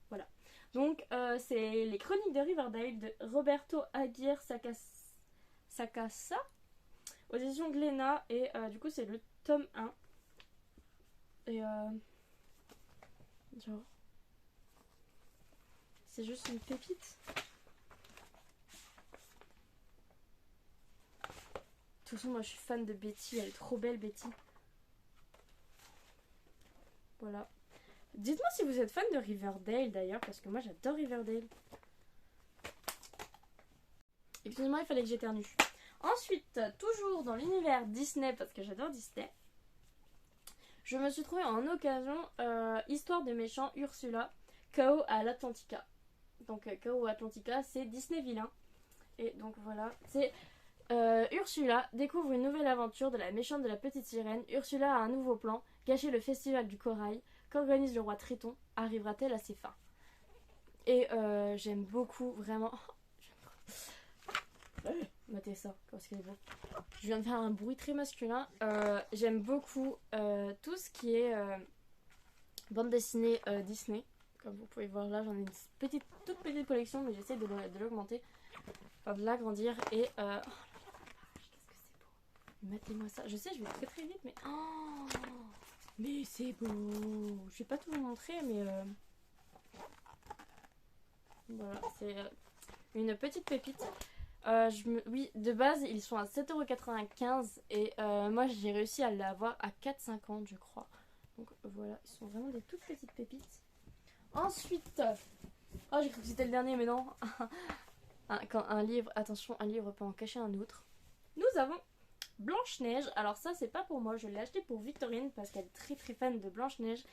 Voilà. Donc, c'est les chroniques de Riverdale de Roberto Aguirre Sacasa aux éditions Glénat. Et du coup, c'est le tome 1. Et genre, c'est juste une pépite. De toute façon, moi je suis fan de Betty, elle est trop belle Betty. Voilà. Dites-moi si vous êtes fan de Riverdale d'ailleurs, parce que moi j'adore Riverdale. Excusez-moi, il fallait que j'éternue. Ensuite, toujours dans l'univers Disney, parce que j'adore Disney, je me suis trouvée en occasion Histoire de méchant Ursula, Chaos à l'Atlantica. Donc Chaos Atlantica, c'est Disney vilain. Et donc voilà, c'est Ursula découvre une nouvelle aventure de la méchante de la petite sirène. Ursula a un nouveau plan, gâcher le festival du corail qu'organise le roi Triton. Arrivera-t-elle à ses fins? Et j'aime beaucoup, vraiment... Matez ça, parce qu'il est beau. Je viens de faire un bruit très masculin. J'aime beaucoup tout ce qui est bande dessinée Disney. Comme vous pouvez voir là, j'en ai une toute petite collection, mais j'essaie de l'augmenter, enfin de l'agrandir. Et oh là là, qu'est-ce que c'est beau! Matez-moi ça. Je sais, je vais très très vite, mais oh, mais c'est beau. Je vais pas tout vous montrer, mais voilà, c'est une petite pépite. Oui, de base, ils sont à 7,95€ et moi j'ai réussi à l'avoir à 4,50€ je crois. Donc voilà, ils sont vraiment des toutes petites pépites. Ensuite, oh j'ai cru que c'était le dernier, mais non. Quand un livre, attention, un livre peut en cacher un autre. Nous avons Blanche-Neige. Alors ça, c'est pas pour moi, je l'ai acheté pour Victorine parce qu'elle est très très fan de Blanche-Neige.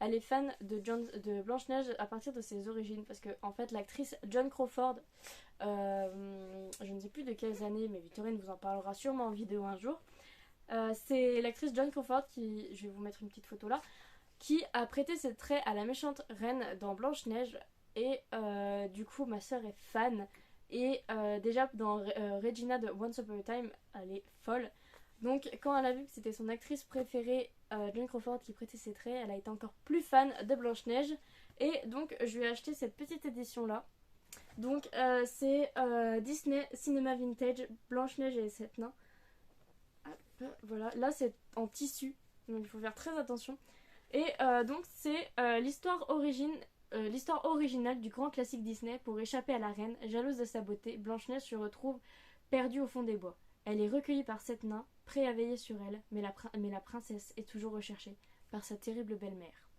Elle est fan de Blanche-Neige à partir de ses origines parce que en fait l'actrice Joan Crawford, je ne sais plus de quelles années, mais Victorine vous en parlera sûrement en vidéo un jour. C'est l'actrice Joan Crawford qui, je vais vous mettre une petite photo là, qui a prêté ses traits à la méchante reine dans Blanche-Neige. Et du coup ma soeur est fan. Et déjà dans Regina de Once Upon a Time, elle est folle. Donc quand elle a vu que c'était son actrice préférée, Joan Crawford, qui prêtait ses traits, elle a été encore plus fan de Blanche-Neige. Et donc je lui ai acheté cette petite édition là. Donc c'est Disney Cinema Vintage, Blanche-Neige et les 7 nains. Voilà, là c'est en tissu, donc il faut faire très attention. Et donc c'est l'histoire originale du grand classique Disney. Pour échapper à la reine, jalouse de sa beauté, Blanche-Neige se retrouve perdue au fond des bois. Elle est recueillie par 7 nains, prêts à veiller sur elle, mais la princesse est toujours recherchée par sa terrible belle-mère.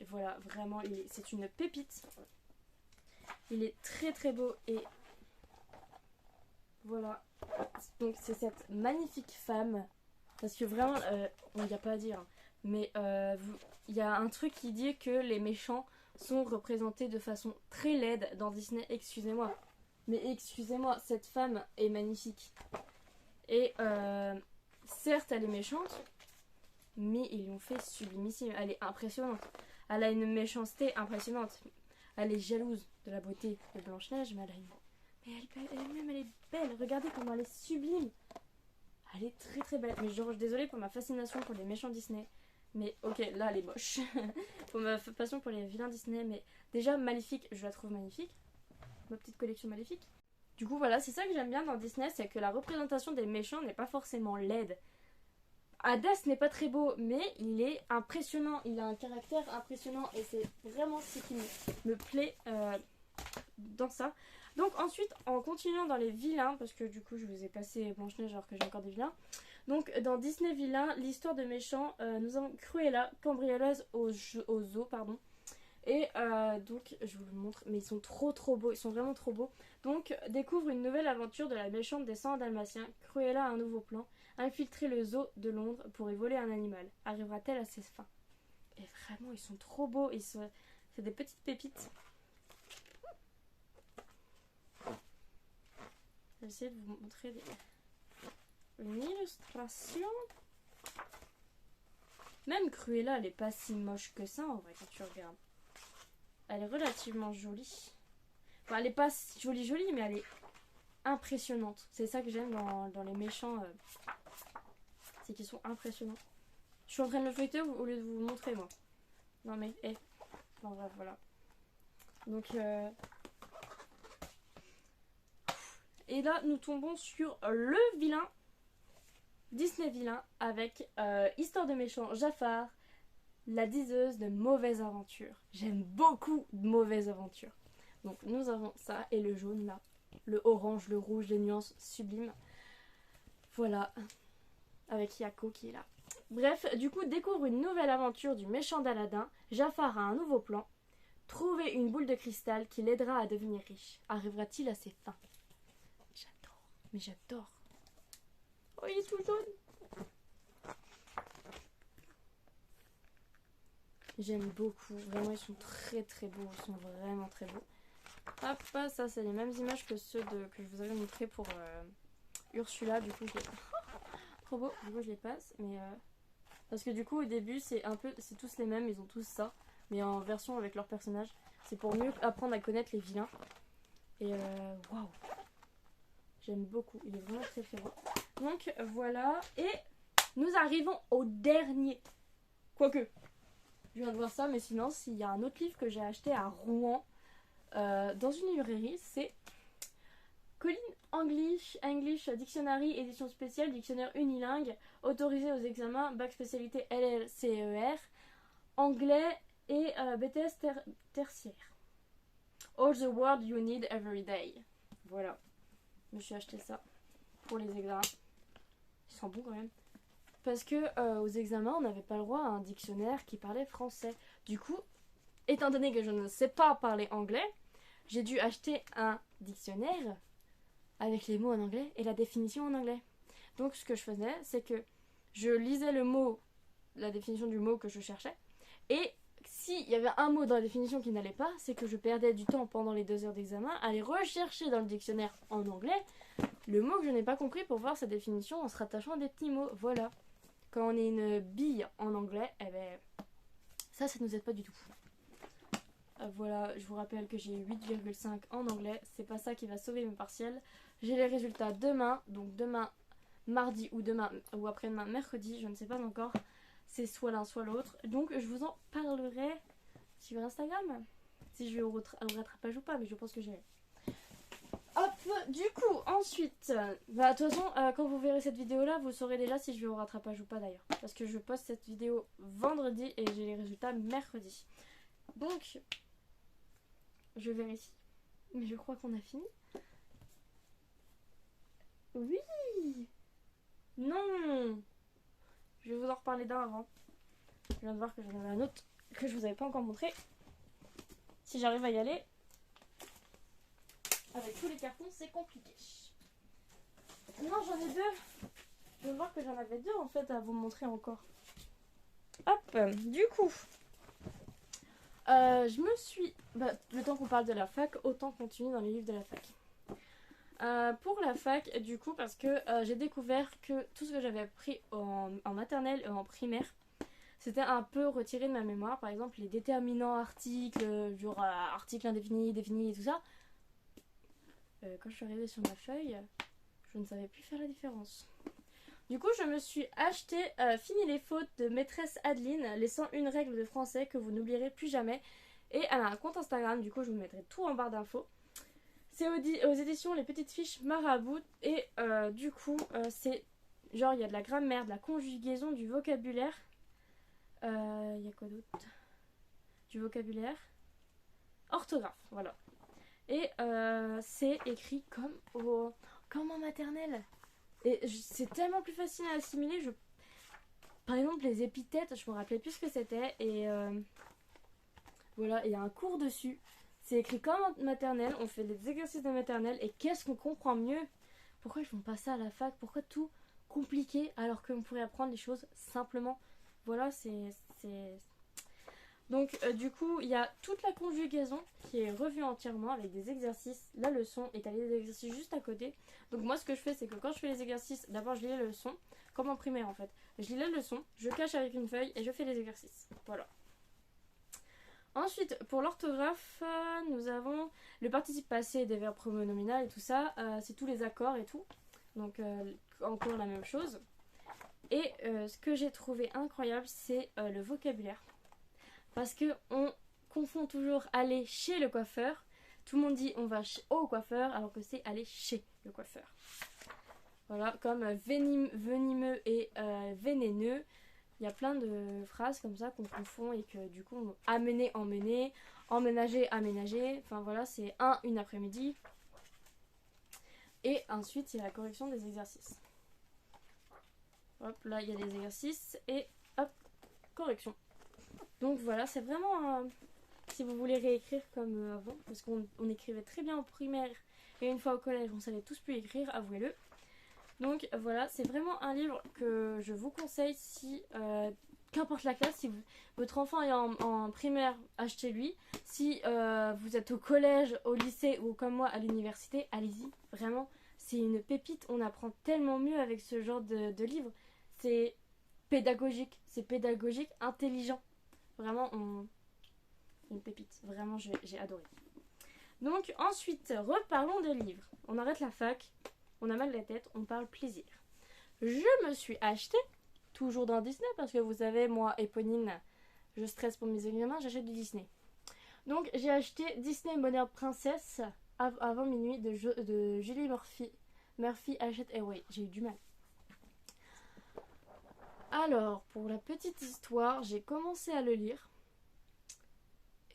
Et voilà, vraiment, c'est une pépite. Il est très très beau et voilà. Donc c'est cette magnifique femme, parce que vraiment, il n'y a pas à dire, mais il y a un truc qui dit que les méchants sont représentés de façon très laide dans Disney. Excusez-moi, mais excusez-moi, cette femme est magnifique. Et certes, elle est méchante, mais ils l'ont fait sublimissime. Elle est impressionnante. Elle a une méchanceté impressionnante. Elle est jalouse de la beauté de Blanche-Neige, mais elle a une... Mais elle est belle. Regardez comment elle est sublime. Elle est très très belle. Mais genre, je suis désolée pour ma fascination pour les méchants Disney. Mais ok, là elle est moche. Pour ma passion pour les vilains Disney. Mais déjà, Maléfique, je la trouve magnifique. Ma petite collection Maléfique. Du coup, voilà, c'est ça que j'aime bien dans Disney, c'est que la représentation des méchants n'est pas forcément laide. Hades n'est pas très beau, mais il est impressionnant. Il a un caractère impressionnant et c'est vraiment ce qui me plaît dans ça. Donc ensuite, en continuant dans les vilains, parce que du coup je vous ai passé Blanche-Neige alors que j'ai encore des vilains. Donc dans Disney vilains, l'histoire de méchants, nous avons Cruella, cambrioleuse au zoo, pardon. Et donc je vous le montre, mais ils sont trop beaux, ils sont vraiment trop beaux. Donc découvre une nouvelle aventure de la méchante des 100 dalmatiens. Cruella a un nouveau plan, infiltrer le zoo de Londres pour y voler un animal. Arrivera-t-elle à ses fins? Et vraiment ils sont trop beaux, c'est des petites pépites. vais essayer de vous montrer une illustration. Même Cruella, elle est pas si moche que ça en vrai quand tu regardes. Elle est relativement jolie. Enfin, elle est pas jolie, mais elle est impressionnante. C'est ça que j'aime dans les méchants. C'est qu'ils sont impressionnants. Je suis en train de le feuilleter au lieu de vous le montrer, moi. Non, mais, Enfin, bref, voilà. Donc, Et là, nous tombons sur le vilain. Disney vilain avec Histoire de méchant, Jafar, la diseuse de mauvaises aventures. J'aime beaucoup de mauvaises aventures. Donc nous avons ça et le jaune là. Le orange, le rouge, les nuances sublimes. Voilà. Avec Yako qui est là. Bref, du coup, découvre une nouvelle aventure du méchant d'Aladin. Jafar a un nouveau plan. Trouver une boule de cristal qui l'aidera à devenir riche. Arrivera-t-il à ses fins? J'adore. Mais j'adore. Oh, il est tout jaune. J'aime beaucoup. Vraiment, ils sont très très beaux. Ils sont vraiment très beaux. Hop, ça, c'est les mêmes images que ceux que je vous avais montré pour Ursula. Du coup, je les... trop beau. Du coup, je les passe. Mais parce que du coup, au début, c'est tous les mêmes. Ils ont tous ça. Mais en version avec leur personnage. C'est pour mieux apprendre à connaître les vilains. Et waouh. J'aime beaucoup. Il est vraiment très très beau. Donc voilà. Et nous arrivons au dernier. Quoique. Je viens de voir ça. Mais sinon, s'il y a un autre livre que j'ai acheté à Rouen. Dans une librairie, c'est Colin English Dictionary, édition spéciale, dictionnaire unilingue, autorisé aux examens, bac spécialité LLCER, anglais et BTS tertiaire. All the word you need every day. Voilà. Je me suis acheté ça pour les examens. Ils sont bons quand même. Parce que aux examens, on n'avait pas le droit à un dictionnaire qui parlait français. Du coup, étant donné que je ne sais pas parler anglais, j'ai dû acheter un dictionnaire avec les mots en anglais et la définition en anglais. Donc ce que je faisais, c'est que je lisais le mot, la définition du mot que je cherchais, et s'il y avait un mot dans la définition qui n'allait pas, c'est que je perdais du temps pendant les 2 heures d'examen à aller rechercher dans le dictionnaire en anglais le mot que je n'ai pas compris pour voir sa définition en se rattachant à des petits mots. Voilà. Quand on est une bille en anglais, eh ben, ça ne nous aide pas du tout. Voilà, je vous rappelle que j'ai 8,5 en anglais. C'est pas ça qui va sauver mes partiels. J'ai les résultats demain. Donc demain, mardi ou après-demain, mercredi. Je ne sais pas encore. C'est soit l'un, soit l'autre. Donc je vous en parlerai sur Instagram. Si je vais au rattrapage ou pas. Mais je pense que j'irai. Hop, du coup, ensuite. De toute façon, quand vous verrez cette vidéo-là, vous saurez déjà si je vais au rattrapage ou pas d'ailleurs. Parce que je poste cette vidéo vendredi et j'ai les résultats mercredi. Donc... je vérifie. Mais je crois qu'on a fini. Oui. Non. Je vais vous en reparler d'un avant. Je viens de voir que j'en avais un autre que je vous avais pas encore montré. Si j'arrive à y aller. Avec tous les cartons, c'est compliqué. Non, j'en ai 2. Je viens de voir que j'en avais 2 en fait à vous montrer encore. Hop. Du coup... je me suis... le temps qu'on parle de la fac, autant continuer dans les livres de la fac. Pour la fac, du coup, parce que j'ai découvert que tout ce que j'avais appris en maternelle et en primaire, c'était un peu retiré de ma mémoire. Par exemple, les déterminants articles, genre article indéfini, défini et tout ça. Quand je suis arrivée sur ma feuille, je ne savais plus faire la différence. Du coup, je me suis acheté Fini les fautes de maîtresse Adeline, les 101 règles de français que vous n'oublierez plus jamais. Et elle a un compte Instagram, du coup, je vous mettrai tout en barre d'infos. C'est aux éditions Les Petites Fiches Marabout. Et du coup, c'est genre, il y a de la grammaire, de la conjugaison, du vocabulaire. Il y a quoi d'autre? Du vocabulaire. Orthographe, voilà. Et c'est écrit comme en maternelle. Et c'est tellement plus facile à assimiler. Par exemple, les épithètes, je me rappelais plus ce que c'était. Et voilà, il y a un cours dessus. C'est écrit comme en maternelle. On fait des exercices de maternelle. Et qu'est-ce qu'on comprend mieux? Pourquoi ils font pas ça à la fac? Pourquoi tout compliqué alors qu'on pourrait apprendre les choses simplement? Voilà, c'est... Donc du coup il y a toute la conjugaison qui est revue entièrement avec des exercices. La leçon et t'as les exercices juste à côté. Donc moi ce que je fais c'est que quand je fais les exercices, d'abord je lis la leçon, comme en primaire en fait. Je lis la leçon, je cache avec une feuille et je fais les exercices. Voilà. Ensuite, pour l'orthographe, nous avons le participe passé des verbes pronominaux et tout ça. C'est tous les accords et tout. Donc, encore la même chose. Et ce que j'ai trouvé incroyable, c'est le vocabulaire. Parce que on confond toujours aller chez le coiffeur. Tout le monde dit on va au coiffeur, alors que c'est aller chez le coiffeur. Voilà, comme venimeux et vénéneux. Il y a plein de phrases comme ça qu'on confond et que du coup, amener, emmener, emménager, aménager. Enfin voilà, c'est une après-midi. Et ensuite, il y a la correction des exercices. Hop, là, il y a les exercices et hop, correction. Donc voilà, c'est vraiment si vous voulez réécrire comme avant, parce qu'on écrivait très bien en primaire et une fois au collège, on savait tous plus écrire, avouez-le. Donc voilà, c'est vraiment un livre que je vous conseille si, qu'importe la classe, si votre enfant est en primaire, achetez-lui. Si vous êtes au collège, au lycée ou comme moi à l'université, allez-y. Vraiment, c'est une pépite. On apprend tellement mieux avec ce genre de livre. C'est pédagogique, intelligent. Vraiment, une pépite. Vraiment, j'ai adoré. Donc ensuite, reparlons des livres. On arrête la fac. On a mal la tête, on parle plaisir. Je me suis acheté, toujours dans Disney, parce que vous savez, moi, Éponine, je stresse pour mes examens, j'achète du Disney. Donc j'ai acheté Disney Bonheur Princesse avant minuit de Julie Murphy Hachette Away. J'ai eu du mal. Alors, pour la petite histoire, j'ai commencé à le lire.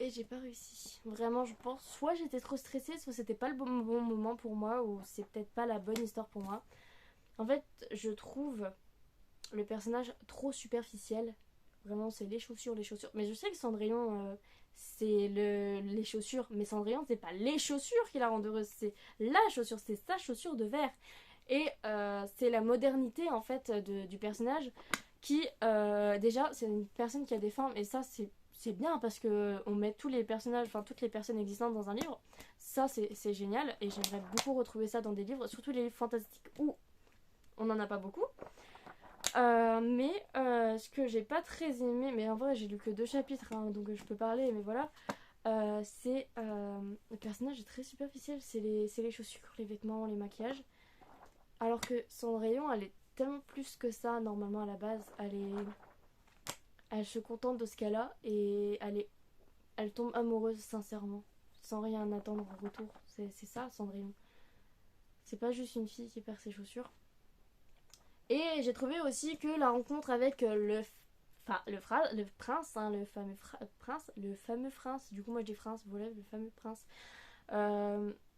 Et j'ai pas réussi. Vraiment, je pense, soit j'étais trop stressée, soit c'était pas le bon moment pour moi, ou c'est peut-être pas la bonne histoire pour moi. En fait, je trouve le personnage trop superficiel. Vraiment, c'est les chaussures. Mais je sais que Cendrillon, c'est les chaussures. Mais Cendrillon, c'est pas les chaussures qui la rendent heureuse, c'est la chaussure, c'est sa chaussure de verre. Et c'est la modernité, en fait, du personnage qui, déjà, c'est une personne qui a des formes, et ça, c'est bien parce que on met tous les personnages, enfin toutes les personnes existantes dans un livre. Ça, c'est génial et j'aimerais beaucoup retrouver ça dans des livres, surtout les livres fantastiques où on n'en a pas beaucoup. Mais ce que j'ai pas très aimé, mais en vrai j'ai lu que 2 chapitres, hein, donc je peux parler, mais voilà. C'est le personnage est très superficiel, c'est les chaussures, les vêtements, les maquillages. Alors que Cendrillon, elle est tellement plus que ça normalement à la base. Elle se contente de ce qu'elle a et elle tombe amoureuse sincèrement, sans rien attendre en retour. C'est ça Cendrillon. C'est pas juste une fille qui perd ses chaussures. Et j'ai trouvé aussi que la rencontre avec le prince, hein, le fameux prince, du coup moi je dis prince, voilà, le fameux prince,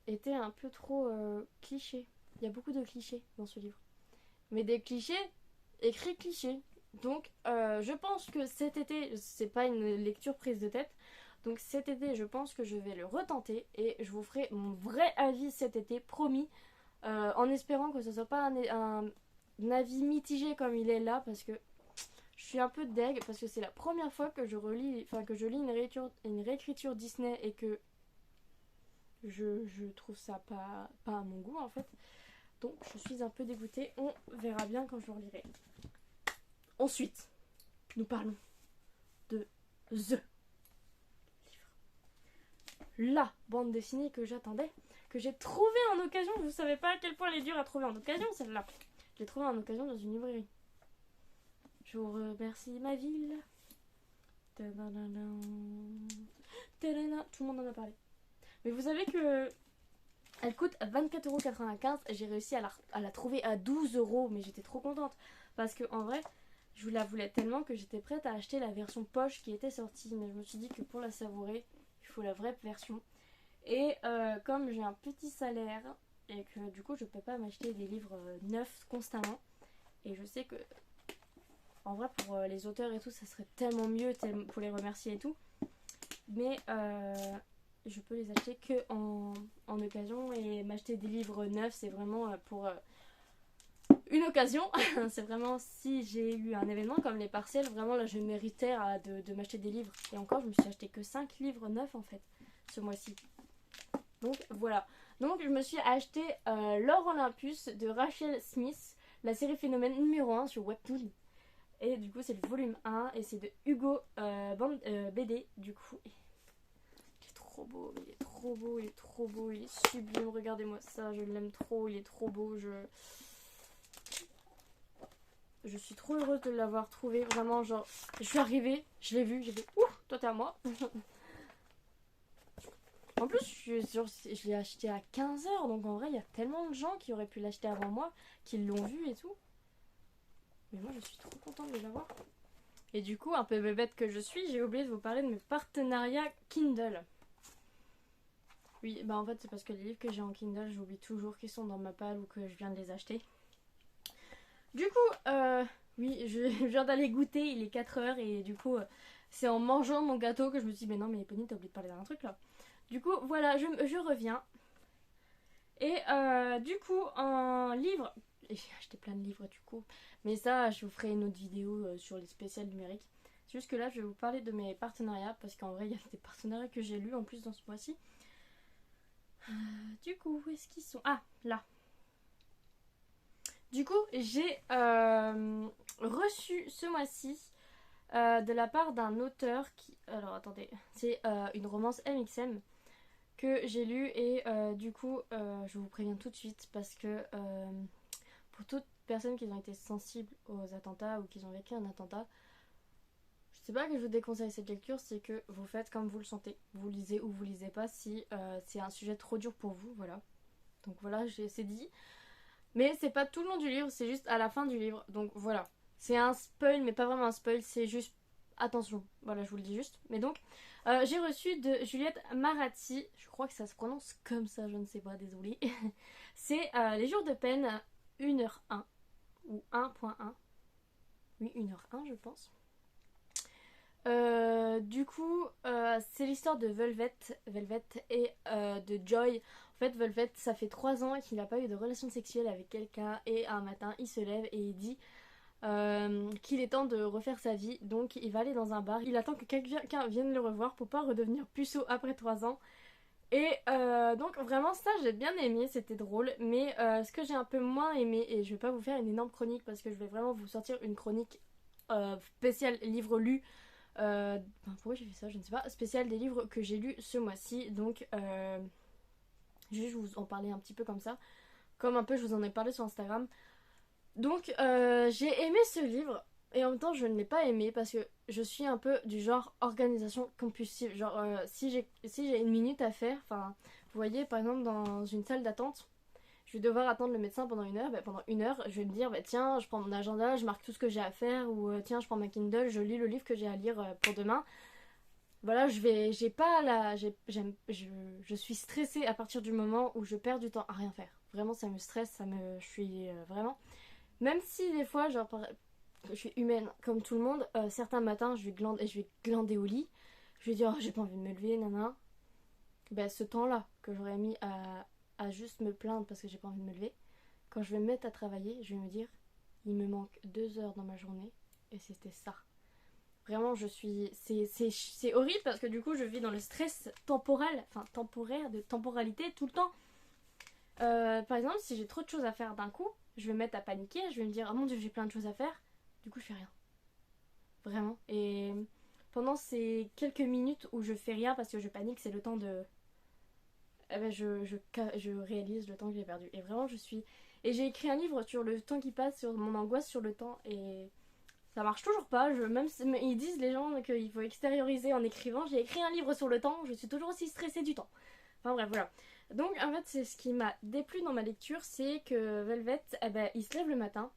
était un peu trop cliché. Il y a beaucoup de clichés dans ce livre. Mais des clichés écrits clichés. Donc je pense que cet été, c'est pas une lecture prise de tête, donc cet été je pense que je vais le retenter et je vous ferai mon vrai avis cet été, promis, en espérant que ce soit pas un avis mitigé comme il est là, parce que je suis un peu deg, parce que c'est la première fois que je lis une réécriture Disney et que je trouve ça pas à mon goût en fait. Donc je suis un peu dégoûtée, on verra bien quand je le relirai. Ensuite, nous parlons de The Livre. La bande dessinée que j'attendais, que j'ai trouvée en occasion. Vous savez pas à quel point elle est dure à trouver en occasion, celle-là. Je l'ai trouvée en occasion dans une librairie. Je vous remercie ma ville. Tout le monde en a parlé. Mais vous savez que elle coûte 24,95€. J'ai réussi à la trouver à 12€, mais j'étais trop contente. Parce que en vrai, je la voulais tellement que j'étais prête à acheter la version poche qui était sortie. Mais je me suis dit que pour la savourer, il faut la vraie version. Et comme j'ai un petit salaire et que du coup je peux pas m'acheter des livres neufs constamment. Et je sais que en vrai pour les auteurs et tout ça serait tellement mieux pour les remercier et tout. Mais je peux les acheter que en occasion, et m'acheter des livres neufs c'est vraiment pour une occasion. C'est vraiment si j'ai eu un événement comme les partiels, vraiment là je méritais de m'acheter des livres. Et encore je me suis acheté que 5 livres neufs en fait ce mois-ci. Donc voilà. Donc je me suis acheté L'Or Olympus de Rachel Smith, la série Phénomène numéro 1 sur Webtoon. Et du coup c'est le volume 1 et c'est de Hugo BD du coup. Il est trop beau, il est trop beau, il est trop beau, il est sublime. Regardez-moi ça, je l'aime trop, il est trop beau. Je suis trop heureuse de l'avoir trouvé. Vraiment, genre, je suis arrivée, je l'ai vu, j'ai fait ouh, toi t'es à moi. En plus, je l'ai acheté à 15h, donc en vrai, il y a tellement de gens qui auraient pu l'acheter avant moi, qui l'ont vu et tout. Mais moi, je suis trop contente de l'avoir. Et du coup, un peu bébête que je suis, j'ai oublié de vous parler de mes partenariats Kindle. Oui, bah en fait, c'est parce que les livres que j'ai en Kindle, j'oublie toujours qu'ils sont dans ma palle ou que je viens de les acheter. Du coup, oui, je viens d'aller goûter, il est 4h et du coup, c'est en mangeant mon gâteau que je me suis dit, mais non, mais Pony, t'as oublié de parler d'un truc là. Du coup, voilà, je reviens. Et du coup, un livre, et j'ai acheté plein de livres du coup, mais ça, je vous ferai une autre vidéo sur les spéciales numériques. C'est juste que là, je vais vous parler de mes partenariats, parce qu'en vrai, il y a des partenariats que j'ai lus en plus dans ce mois-ci. Du coup, où est-ce qu'ils sont? Ah, là. Du coup, j'ai reçu ce mois-ci de la part d'un auteur qui... Alors, attendez. C'est une romance MXM que j'ai lue et du coup, je vous préviens tout de suite parce que pour toutes personnes qui ont été sensibles aux attentats ou qui ont vécu un attentat, je sais pas que je vous déconseille cette lecture, c'est que vous faites comme vous le sentez. Vous lisez ou vous lisez pas si c'est un sujet trop dur pour vous, voilà. Donc voilà, c'est dit. Mais c'est pas tout le long du livre, c'est juste à la fin du livre. Donc voilà. C'est un spoil, mais pas vraiment un spoil, c'est juste... Attention, voilà, je vous le dis juste. Mais donc, j'ai reçu de Juliette Maratti, je crois que ça se prononce comme ça, je ne sais pas, désolée. C'est Les jours de peine 1h1, ou 1.1. Oui, 1h1, je pense. Du coup, c'est l'histoire de Velvet et de Joy. En fait, Velvet, ça fait 3 ans qu'il n'a pas eu de relation sexuelle avec quelqu'un et un matin, il se lève et il dit qu'il est temps de refaire sa vie. Donc, il va aller dans un bar. Il attend que quelqu'un vienne le revoir pour pas redevenir puceau après 3 ans. Et donc, vraiment, ça, j'ai bien aimé, c'était drôle. Mais ce que j'ai un peu moins aimé, et je vais pas vous faire une énorme chronique parce que je vais vraiment vous sortir une chronique spéciale livre lu. Pourquoi j'ai fait ça, je ne sais pas. Spécial des livres que j'ai lus ce mois-ci. Donc, je vais vous en parler un petit peu comme ça. Comme un peu je vous en ai parlé sur Instagram. Donc, j'ai aimé ce livre. Et en même temps, je ne l'ai pas aimé parce que je suis un peu du genre organisation compulsive. Genre, si j'ai une minute à faire, enfin, vous voyez, par exemple, dans une salle d'attente, je vais devoir attendre le médecin pendant 1 heure. Bah, pendant 1 heure, je vais me dire, bah, tiens, je prends mon agenda, je marque tout ce que j'ai à faire, ou tiens, je prends ma Kindle, je lis le livre que j'ai à lire pour demain. Voilà, j'ai pas la, je suis stressée à partir du moment où je perds du temps à rien faire. Vraiment, ça me stresse, je suis vraiment. Même si des fois, genre, je suis humaine comme tout le monde, certains matins, je vais glander au lit. Je vais dire, oh, j'ai pas envie de me lever, nana. Ben, ce temps-là que j'aurais mis à juste me plaindre parce que j'ai pas envie de me lever, quand je vais me mettre à travailler, je vais me dire, il me manque 2 heures dans ma journée et c'était ça. Vraiment, c'est horrible parce que du coup, je vis dans le stress temporel, enfin temporaire, de temporalité tout le temps. Par exemple, si j'ai trop de choses à faire d'un coup, je vais me mettre à paniquer, je vais me dire, oh mon dieu, j'ai plein de choses à faire. Du coup, je fais rien. Vraiment. Et pendant ces quelques minutes où je fais rien parce que je panique, c'est le temps de... Eh ben, je réalise le temps que j'ai perdu. Et vraiment, Et j'ai écrit un livre sur le temps qui passe, sur mon angoisse sur le temps. Et ça marche toujours pas. Même ils disent les gens qu'il faut extérioriser en écrivant. J'ai écrit un livre sur le temps. Je suis toujours aussi stressée du temps. Enfin bref, voilà. Donc en fait, c'est ce qui m'a déplu dans ma lecture, c'est que Velvet, eh ben, il se lève le matin.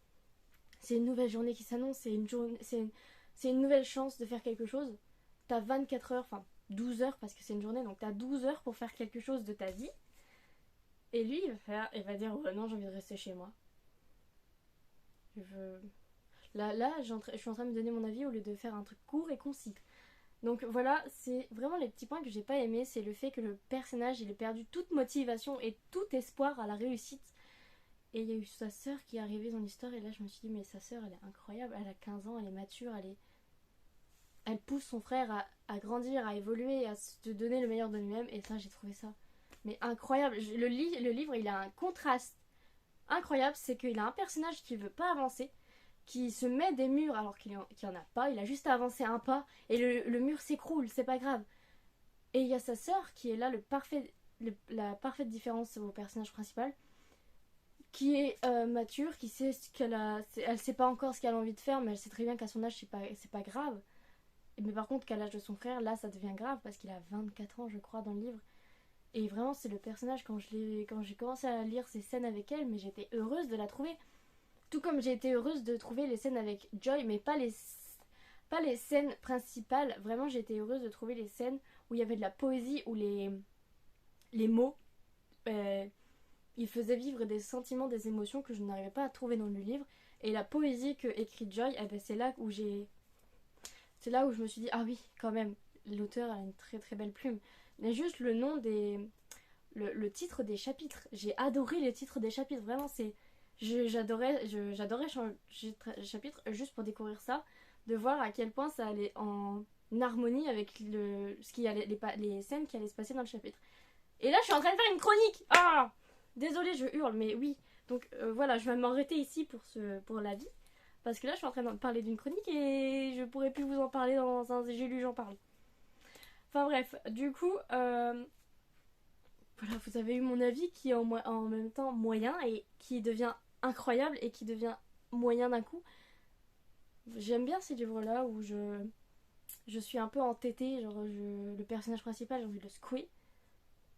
C'est une nouvelle journée qui s'annonce. C'est une nouvelle chance de faire quelque chose. T'as 24 heures, enfin 12 heures parce que c'est une journée, donc t'as 12 heures pour faire quelque chose de ta vie. Et lui, il va dire, oh, non, j'ai envie de rester chez moi. Je veux... Là, je suis en train de me donner mon avis au lieu de faire un truc court et concis. Donc voilà, c'est vraiment les petits points que j'ai pas aimé, c'est le fait que le personnage, il ait perdu toute motivation et tout espoir à la réussite. Et il y a eu sa sœur qui est arrivée dans l'histoire et là je me suis dit mais sa sœur elle est incroyable, elle a 15 ans, elle est mature, elle pousse son frère à grandir, à évoluer, à se donner le meilleur de lui-même et ça j'ai trouvé ça mais incroyable. Le livre il a un contraste incroyable, c'est qu'il a un personnage qui veut pas avancer, qui se met des murs alors qu'il y en a pas, il a juste à avancer un pas et le mur s'écroule, c'est pas grave. Et il y a sa sœur qui est là la parfaite différence au personnage principal, qui est mature, qui sait ce qu'elle a, elle sait pas encore ce qu'elle a envie de faire, mais elle sait très bien qu'à son âge c'est pas grave. Mais par contre qu'à l'âge de son frère, là ça devient grave parce qu'il a 24 ans je crois dans le livre. Et vraiment c'est le personnage quand j'ai commencé à lire ces scènes avec elle, mais j'étais heureuse de la trouver. Tout comme j'ai été heureuse de trouver les scènes avec Joy, mais pas les scènes principales. Vraiment j'ai été heureuse de trouver les scènes où il y avait de la poésie, où les mots ils faisaient vivre des sentiments, des émotions que je n'arrivais pas à trouver dans le livre. Et la poésie que écrit Joy, eh ben c'est là où je me suis dit ah oui quand même l'auteur a une très très belle plume. Mais juste le nom le titre des chapitres, j'ai adoré les titres des chapitres, vraiment j'adorais changer de chapitre juste pour découvrir ça, de voir à quel point ça allait en harmonie avec ce qui allait, les scènes qui allaient se passer dans le chapitre. Et là je suis en train de faire une chronique. Ah, désolée je hurle mais oui. Donc voilà, je vais m'arrêter ici pour la vie. Parce que là je suis en train de parler d'une chronique et je pourrais plus vous en parler dans un j'ai lu j'en parle. Enfin bref, du coup voilà, vous avez eu mon avis qui est en même temps moyen et qui devient incroyable et qui devient moyen d'un coup. J'aime bien ces livres-là où je suis un peu entêtée, genre le personnage principal, j'ai envie de le secouer.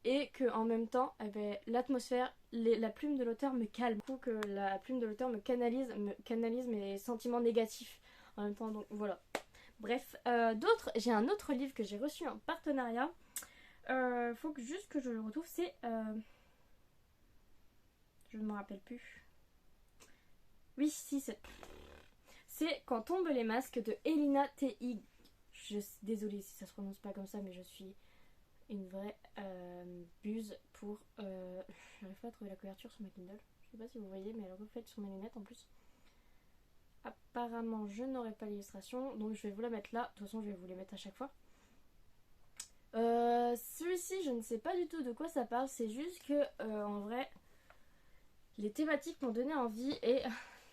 Et que en même temps, eh ben, l'atmosphère, la plume de l'auteur me calme. Du coup, que la plume de l'auteur me canalise mes sentiments négatifs en même temps. Donc voilà. Bref, j'ai un autre livre que j'ai reçu en partenariat. Faut juste que je le retrouve. C'est je ne me rappelle plus. Oui, si, c'est Quand tombent les masques de Elina Teig. Désolée si ça se prononce pas comme ça, mais je suis une vraie buse pour... J'arrive pas à trouver la couverture sur ma Kindle. Je sais pas si vous voyez, mais elle est refaite sur mes lunettes en plus. Apparemment, je n'aurai pas l'illustration, donc je vais vous la mettre là. De toute façon, je vais vous les mettre à chaque fois. Celui-ci, je ne sais pas du tout de quoi ça parle. C'est juste que, en vrai, les thématiques m'ont donné envie et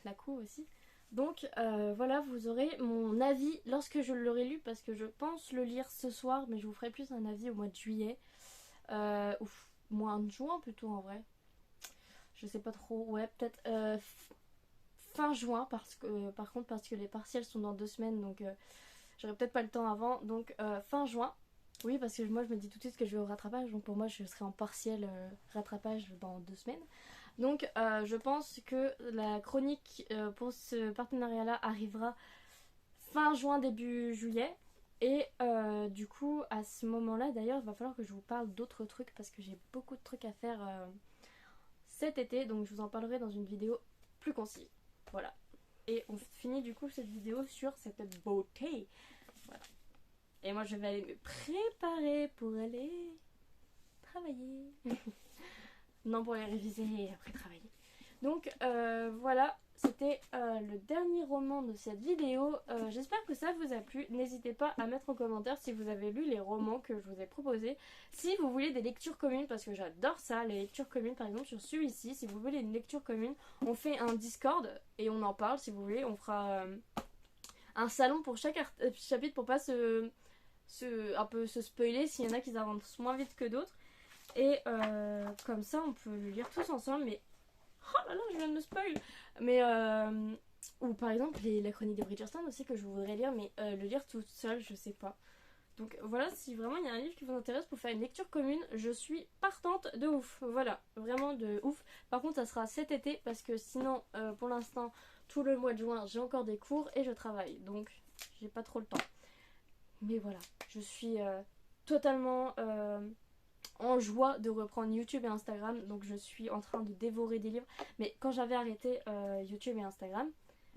la couve aussi. Donc voilà, vous aurez mon avis lorsque je l'aurai lu, parce que je pense le lire ce soir, mais je vous ferai plus un avis au mois de juillet. Ou mois de juin plutôt en vrai. Je sais pas trop, ouais, peut-être fin juin, parce que les partiels sont dans 2 semaines, donc j'aurai peut-être pas le temps avant, donc fin juin. Oui, parce que moi je me dis tout de suite que je vais au rattrapage, donc pour moi je serai en partiel rattrapage dans 2 semaines. Donc je pense que la chronique pour ce partenariat-là arrivera fin juin, début juillet. Et du coup, à ce moment-là, d'ailleurs, il va falloir que je vous parle d'autres trucs parce que j'ai beaucoup de trucs à faire cet été. Donc je vous en parlerai dans une vidéo plus concise. Voilà. Et on finit du coup cette vidéo sur cette beauté. Voilà. Et moi, je vais aller me préparer pour aller travailler. Non, pour aller réviser et après travailler. Donc voilà, c'était le dernier roman de cette vidéo. J'espère que ça vous a plu. N'hésitez pas à mettre en commentaire si vous avez lu les romans que je vous ai proposés. Si vous voulez des lectures communes, parce que j'adore ça, les lectures communes, par exemple sur celui-ci. Si vous voulez une lecture commune, on fait un Discord et on en parle si vous voulez. On fera un salon pour chaque chapitre pour pas un peu se spoiler s'il y en a qui avancent moins vite que d'autres. Et comme ça on peut le lire tous ensemble. Mais oh là là, je viens de me spoil. Mais ou par exemple la chronique de Bridgerton aussi que je voudrais lire, mais le lire toute seule je sais pas. Donc voilà, si vraiment il y a un livre qui vous intéresse pour faire une lecture commune, je suis partante de ouf. Voilà, vraiment de ouf. Par contre ça sera cet été parce que sinon pour l'instant tout le mois de juin j'ai encore des cours et je travaille, donc j'ai pas trop le temps. Mais voilà, je suis totalement en joie de reprendre YouTube et Instagram. Donc je suis en train de dévorer des livres. Mais quand j'avais arrêté YouTube et Instagram,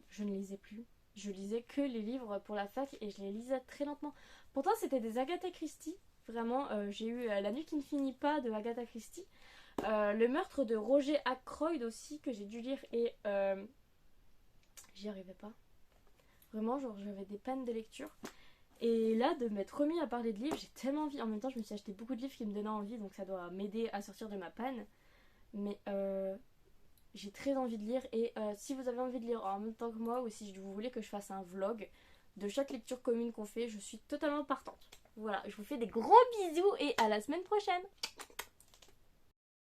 je ne lisais plus. Je lisais que les livres pour la fac et je les lisais très lentement. Pourtant c'était des Agatha Christie. Vraiment, j'ai eu La nuit qui ne finit pas de Agatha Christie. Le meurtre de Roger Ackroyd aussi, que j'ai dû lire et j'y arrivais pas. Vraiment, genre j'avais des pannes de lecture. Et là, de m'être remis à parler de livres, j'ai tellement envie. En même temps, je me suis acheté beaucoup de livres qui me donnaient envie, donc ça doit m'aider à sortir de ma panne. Mais j'ai très envie de lire. Et si vous avez envie de lire en même temps que moi, ou si vous voulez que je fasse un vlog de chaque lecture commune qu'on fait, je suis totalement partante. Voilà, je vous fais des gros bisous et à la semaine prochaine.